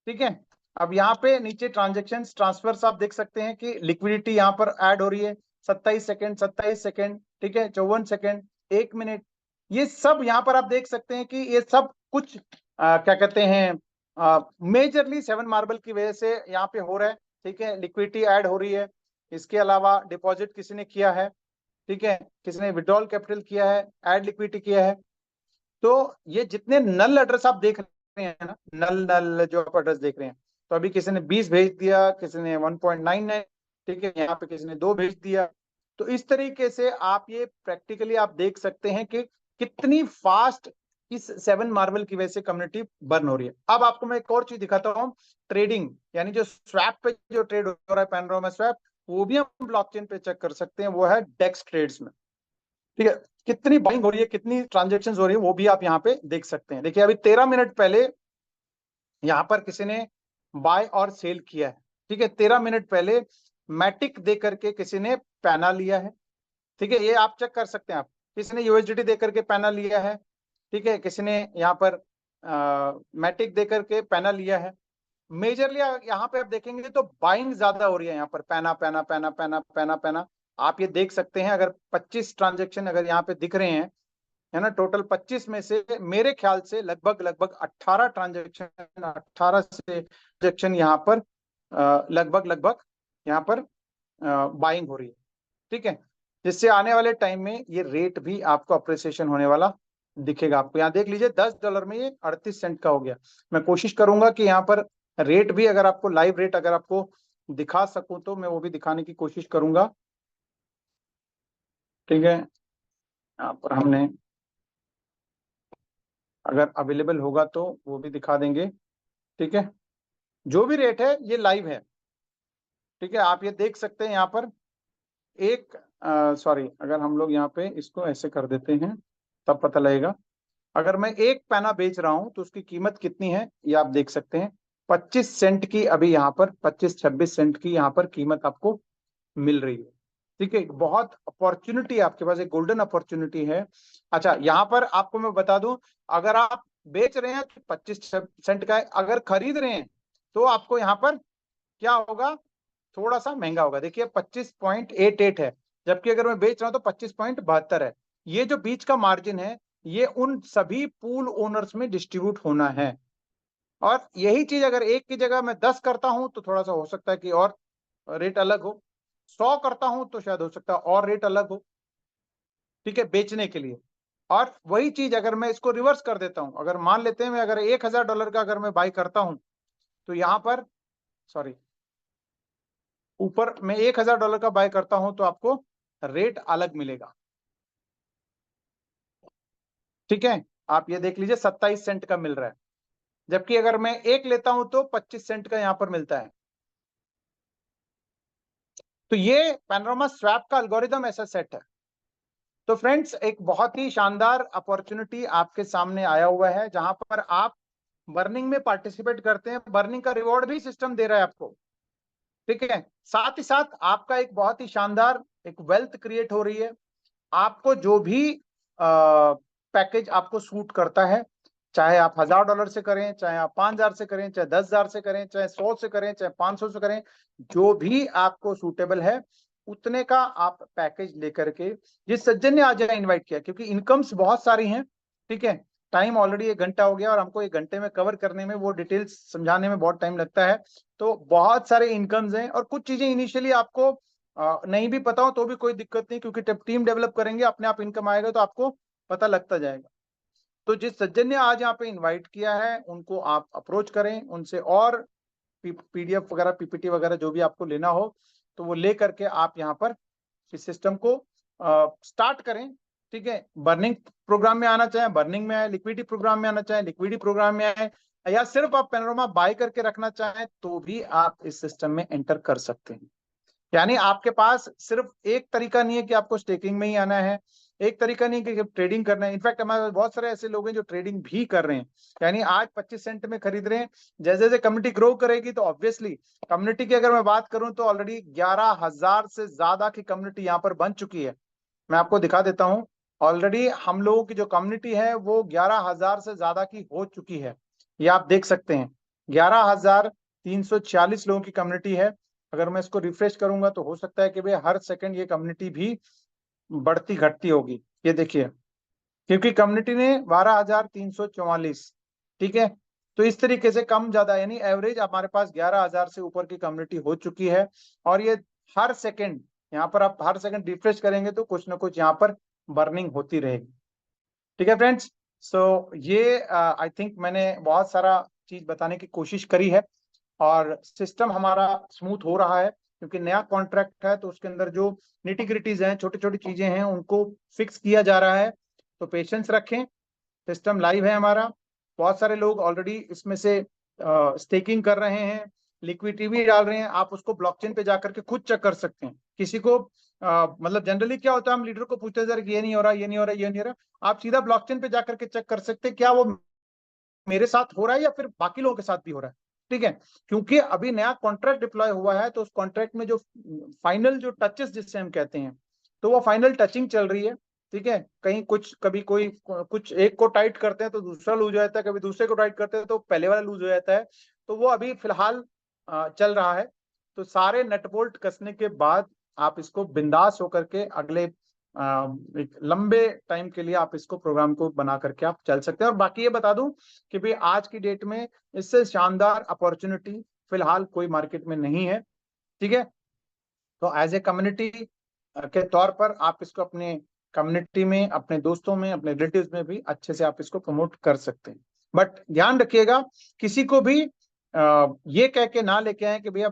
ठीक है, अब यहाँ पे नीचे ट्रांजेक्शन ट्रांसफर्स आप देख सकते हैं कि लिक्विडिटी यहाँ पर ऐड हो रही है, 27 सेकेंड, 27 सेकेंड, ठीक है, 54 सेकेंड, 1 मिनट, ये सब यहाँ पर आप देख सकते हैं कि ये सब कुछ क्या कहते हैं, मेजरली 7 मार्बल की वजह से यहाँ पे हो रहा है। ठीक है, लिक्विडिटी ऐड हो रही है, इसके अलावा डिपॉजिट किसी ने किया है, ठीक है, किसी ने विड्रॉल कैपिटल किया है, ऐड लिक्विडिटी किया है। तो ये जितने नल एड्रेस आप देख रहे हैं ना, नल नल जो आप एड्रेस देख रहे हैं, तो अभी किसी ने 20 भेज दिया, किसी ने 1.99, ठीक है, यहाँ पे किसी ने 2 भेज दिया। तो इस तरीके से आप ये प्रैक्टिकली आप देख सकते हैं कि कितनी फास्ट इस 7 मार्वल की वजह से कम्युनिटी बर्न हो रही है। अब आपको मैं एक और चीज दिखाता हूँ, ट्रेडिंग, यानी जो स्वैप पे जो ट्रेड हो रहा है, पैनोरामा स्वैप, वो भी हम ब्लॉकचेन पे चेक कर सकते हैं, वो है डेक्स ट्रेड्स में, ठीक है। कितनी बाइंग हो रही है, कितनी ट्रांजेक्शन हो रही है, वो भी आप यहाँ पे देख सकते हैं। देखिए अभी 13 मिनट पहले यहाँ पर किसी ने बाय और सेल किया है, ठीक है, 13 मिनट पहले मैटिक दे करके किसी ने पैना लिया है, ठीक है, ये आप चेक कर सकते हैं। आप किसी ने यूएसडीटी दे करके पैना लिया है, ठीक है, किसी ने यहाँ पर मैटिक दे करके पैना लिया है। मेजरली यहाँ पे आप देखेंगे तो बाइंग ज्यादा हो रही है, यहाँ पर पैना पैना पैना पैना पैना पैना। आप ये देख सकते हैं, अगर 25 ट्रांजेक्शन अगर यहाँ पे दिख रहे हैं, है ना, टोटल 25 में से मेरे ख्याल से लगभग लगभग 18 ट्रांजेक्शन, 18 से ट्रांजेक्शन यहाँ पर लगभग लगभग यहाँ पर बाइंग हो रही है, ठीक है, जिससे आने वाले टाइम में ये रेट भी आपको अप्रिसिएशन होने वाला दिखेगा। आपको यहाँ देख लीजिए $10 में ये 38 सेंट का हो गया। मैं कोशिश करूंगा कि यहाँ पर रेट भी, अगर आपको लाइव रेट अगर आपको दिखा सकूं तो मैं वो भी दिखाने की कोशिश करूंगा, ठीक है। यहाँ पर हमने अगर अवेलेबल होगा तो वो भी दिखा देंगे, ठीक है। जो भी रेट है ये लाइव है, ठीक है, आप ये देख सकते हैं यहाँ पर एक सॉरी, अगर हम लोग यहाँ पे इसको ऐसे कर देते हैं तब पता लगेगा। अगर मैं एक पैना बेच रहा हूं तो उसकी कीमत कितनी है ये आप देख सकते हैं, 25 सेंट की, अभी यहाँ पर 25-26 सेंट की यहाँ पर कीमत आपको मिल रही है, ठीक है। बहुत अपॉर्चुनिटी आपके पास, एक गोल्डन अपॉर्चुनिटी है। अच्छा, यहाँ पर आपको मैं बता दूं, अगर आप बेच रहे हैं तो 25 सेंट का है, अगर खरीद रहे हैं तो आपको यहाँ पर क्या होगा, थोड़ा सा महंगा होगा। देखिए 25.88 है, जबकि अगर मैं बेच रहा हूं तो 25.72 है। ये जो बीच का मार्जिन है, ये उन सभी पूल ओनर्स में डिस्ट्रीब्यूट होना है। और यही चीज अगर एक की जगह मैं 10 करता हूं तो थोड़ा सा हो सकता है कि और रेट अलग हो, 100 करता हूं तो शायद हो सकता है और रेट अलग हो, ठीक है, बेचने के लिए। और वही चीज अगर मैं इसको रिवर्स कर देता हूं, अगर मान लेते हैं मैं अगर $1000 का अगर मैं बाई करता हूं, तो यहाँ पर सॉरी, ऊपर मैं $1000 का बाय करता हूं तो आपको रेट अलग मिलेगा, ठीक है। आप ये देख लीजिए 27 सेंट का मिल रहा है, जबकि अगर मैं एक लेता हूं तो 25 सेंट का यहां पर मिलता है। तो ये पैनोरामा स्वैप का एल्गोरिदम ऐसा सेट है। तो फ्रेंड्स, एक बहुत ही शानदार अपॉर्चुनिटी आपके सामने आया हुआ है, जहां पर आप बर्निंग में पार्टिसिपेट करते हैं, बर्निंग का रिवॉर्ड भी सिस्टम दे रहा है आपको, ठीक है। साथ ही साथ आपका एक बहुत ही शानदार एक वेल्थ क्रिएट हो रही है। आपको जो भी पैकेज आपको सूट करता है, चाहे आप $1000 से करें, चाहे आप 5000 से करें, चाहे 10,000 से करें, चाहे 100 से करें, चाहे 500 से करें, जो भी आपको सूटेबल है उतने का आप पैकेज लेकर के, जिस सज्जन ने आज इनवाइट किया, क्योंकि इनकम्स बहुत सारी हैं, ठीक है। टाइम ऑलरेडी 1 घंटा हो गया और हमको 1 घंटे में कवर करने में, वो डिटेल्स समझाने में बहुत टाइम लगता है। तो बहुत सारे इनकम्स हैं, और कुछ चीजें इनिशियली आपको नहीं भी पता हो तो भी कोई दिक्कत नहीं, क्योंकि टीम डेवलप करेंगे अपने आप इनकम आएगा तो आपको पता लगता जाएगा। तो जिस सज्जन ने आज यहाँ पे इनवाइट किया है उनको आप अप्रोच करें, उनसे और पीडीएफ वगैरह, पीपीटी वगैरह जो भी आपको लेना हो तो वो ले करके आप यहाँ पर इस सिस्टम को स्टार्ट करें, ठीक है। बर्निंग प्रोग्राम में आना चाहे बर्निंग में आए, लिक्विडिटी प्रोग्राम में आना चाहे लिक्विडिटी प्रोग्राम में आए, या सिर्फ आप पैनोरामा बाय करके रखना चाहें तो भी आप इस सिस्टम में एंटर कर सकते हैं। यानी आपके पास सिर्फ एक तरीका नहीं है कि आपको स्टेकिंग में ही आना है, एक तरीका नहीं है कि ट्रेडिंग करना है। इनफैक्ट हमारे पास बहुत सारे ऐसे लोग हैं जो ट्रेडिंग भी कर रहे हैं, यानी आज 25 सेंट में खरीद रहे हैं। जैसे जैसे कम्युनिटी ग्रो करेगी तो ऑब्वियसली, कम्युनिटी की अगर मैं बात करूं तो ऑलरेडी 11,000 से ज्यादा की कम्युनिटी यहाँ पर बन चुकी है। मैं आपको दिखा देता हूँ, ऑलरेडी हम लोगों की जो कम्युनिटी है वो 11,000 से ज्यादा की हो चुकी है। ये आप देख सकते हैं, 11,346 लोगों की कम्युनिटी है। अगर मैं इसको रिफ्रेश करूंगा तो हो सकता है कि भाई हर सेकंड ये कम्युनिटी भी बढ़ती घटती होगी। ये देखिए, क्योंकि कम्युनिटी ने 12,344, ठीक है। तो इस तरीके से कम ज्यादा, यानी एवरेज हमारे पास 11,000 से ऊपर की कम्युनिटी हो चुकी है। और ये हर सेकंड यहाँ पर आप हर सेकंड रिफ्रेश करेंगे तो कुछ ना कुछ यहाँ पर बर्निंग होती रहेगी। ठीक है फ्रेंड्स, सो ये आई थिंक मैंने बहुत सारा चीज बताने की कोशिश करी है और सिस्टम हमारा स्मूथ हो रहा है क्योंकि नया कॉन्ट्रैक्ट है तो उसके अंदर जो निटी ग्रिटीज हैं, छोटी छोटी चीजें हैं, उनको फिक्स किया जा रहा है। तो पेशेंस रखें, सिस्टम लाइव है हमारा। बहुत सारे लोग ऑलरेडी इसमें से स्टेकिंग कर रहे हैं, लिक्विडिटी भी डाल रहे हैं। आप उसको ब्लॉकचेन पे जाकर के खुद चेक कर सकते हैं। किसी को मतलब जनरली क्या होता है, हम लीडर को पूछते हैं सर ये नहीं हो रहा, ये नहीं हो रहा, ये नहीं हो रहा। आप सीधा ब्लॉकचेन पे जाकर के चेक कर सकते हैं क्या वो मेरे साथ हो रहा है या फिर बाकी लोगों के साथ भी हो रहा है। ठीक है, क्योंकि अभी नया कॉन्ट्रैक्ट डिप्लॉय हुआ है तो उस कॉन्ट्रैक्ट में जो फाइनल जो टचेस जिससे हम कहते हैं, तो वो फाइनल टचिंग चल रही है। ठीक है, कहीं कुछ कभी कोई कुछ एक को टाइट करते हैं तो दूसरा लूज हो जाता है, कभी दूसरे को टाइट करते हैं तो पहले वाला लूज हो जाता है। तो वो अभी फिलहाल चल रहा है। तो सारे नट बोल्ट कसने के बाद आप इसको बिंदास होकर के अगले एक लंबे टाइम के लिए आप इसको प्रोग्राम को बना करके आप चल सकते हैं। और बाकी ये बता दूं कि भाई आज की डेट में इससे शानदार अपॉर्चुनिटी फिलहाल कोई मार्केट में नहीं है। ठीक है, तो एज ए कम्युनिटी के तौर पर आप इसको अपने कम्युनिटी में, अपने दोस्तों में, अपने रिलेटिव्स में भी अच्छे से आप इसको प्रमोट कर सकते हैं। बट ध्यान रखिएगा, किसी को भी ये कह के ना लेके आए कि भैया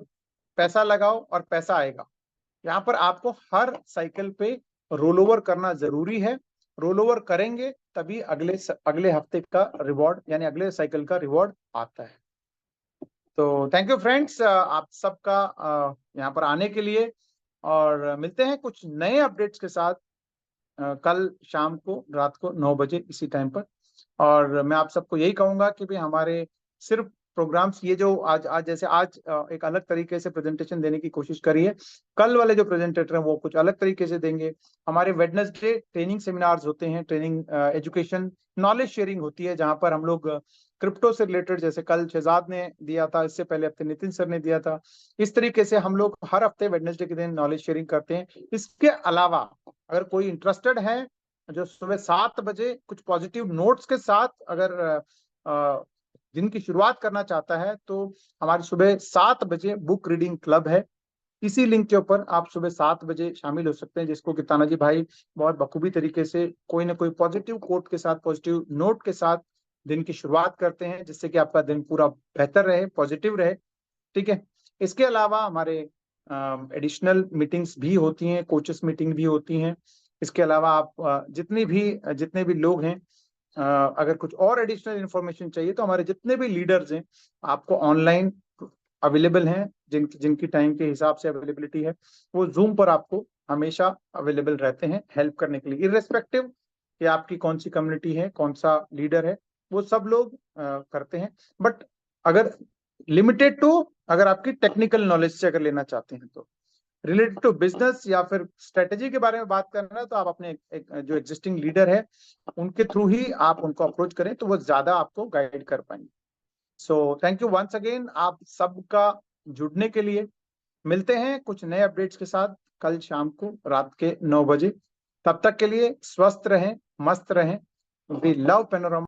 पैसा लगाओ और पैसा आएगा। यहाँ पर आपको हर साइकिल पे रोल ओवर करना जरूरी है। रोल ओवर करेंगे तभी अगले हफ्ते का रिवॉर्ड यानी अगले साइकिल का रिवॉर्ड आता है। तो थैंक यू फ्रेंड्स, आप सबका यहाँ पर आने के लिए। और मिलते हैं कुछ नए अपडेट्स के साथ कल शाम को, रात को 9 बजे इसी टाइम पर। और मैं आप सबको यही कहूंगा कि भाई हमारे सिर्फ प्रोग्राम्स ये जो आज जैसे आज एक अलग तरीके से प्रेजेंटेशन देने की कोशिश करी है, कल वाले जो प्रेजेंटेटर हैं वो कुछ अलग तरीके से देंगे। हमारे वेडनेसडे ट्रेनिंग सेमिनार्स होते हैं, ट्रेनिंग एजुकेशन नॉलेज शेयरिंग होती है, जहां पर हम लोग क्रिप्टो से रिलेटेड, जैसे कल शहजाद ने दिया था, इससे पहले हफ्ते नितिन सर ने दिया था, इस तरीके से हम लोग हर हफ्ते वेडनेसडे के दिन नॉलेज शेयरिंग करते हैं। इसके अलावा अगर कोई इंटरेस्टेड है जो सुबह 7 बजे कुछ पॉजिटिव नोट्स के साथ अगर दिन की शुरुआत करना चाहता है, तो हमारी सुबह 7 बजे बुक रीडिंग क्लब है। इसी लिंक के ऊपर आप सुबह 7 बजे शामिल हो सकते हैं, जिसको कि तानाजी भाई बहुत बखूबी तरीके से कोई ना कोई पॉजिटिव कोट के साथ, पॉजिटिव नोट के साथ दिन की शुरुआत करते हैं, जिससे कि आपका दिन पूरा बेहतर रहे, पॉजिटिव रहे। ठीक है, इसके अलावा हमारे एडिशनल मीटिंग्स भी होती हैं, कोचेस मीटिंग भी होती हैं। इसके अलावा आप जितने भी लोग हैं, अगर कुछ और एडिशनल इंफॉर्मेशन चाहिए तो हमारे जितने भी लीडर्स हैं आपको ऑनलाइन अवेलेबल हैं, जिनकी टाइम के हिसाब से अवेलेबिलिटी है, वो जूम पर आपको हमेशा अवेलेबल रहते हैं हेल्प करने के लिए, इर्रेस्पेक्टिव कि आपकी कौन सी कम्युनिटी है, कौन सा लीडर है, वो सब लोग करते हैं। बट अगर लिमिटेड टू, अगर आपकी टेक्निकल नॉलेज से अगर लेना चाहते हैं तो रिलेटेड टू बिजनेस या फिर स्ट्रेटेजी के बारे में बात करना है, तो आप अपने एक जो एग्जिस्टिंग लीडर है उनके थ्रू ही आप उनको अप्रोच करें, तो वो ज्यादा आपको गाइड कर पाएंगे। So thank you once again आप सबका जुड़ने के लिए। मिलते हैं कुछ नए अपडेट्स के साथ कल शाम को रात के 9 बजे। तब तक के लिए स्वस्थ रहें, मस्त रहें। We love panorama.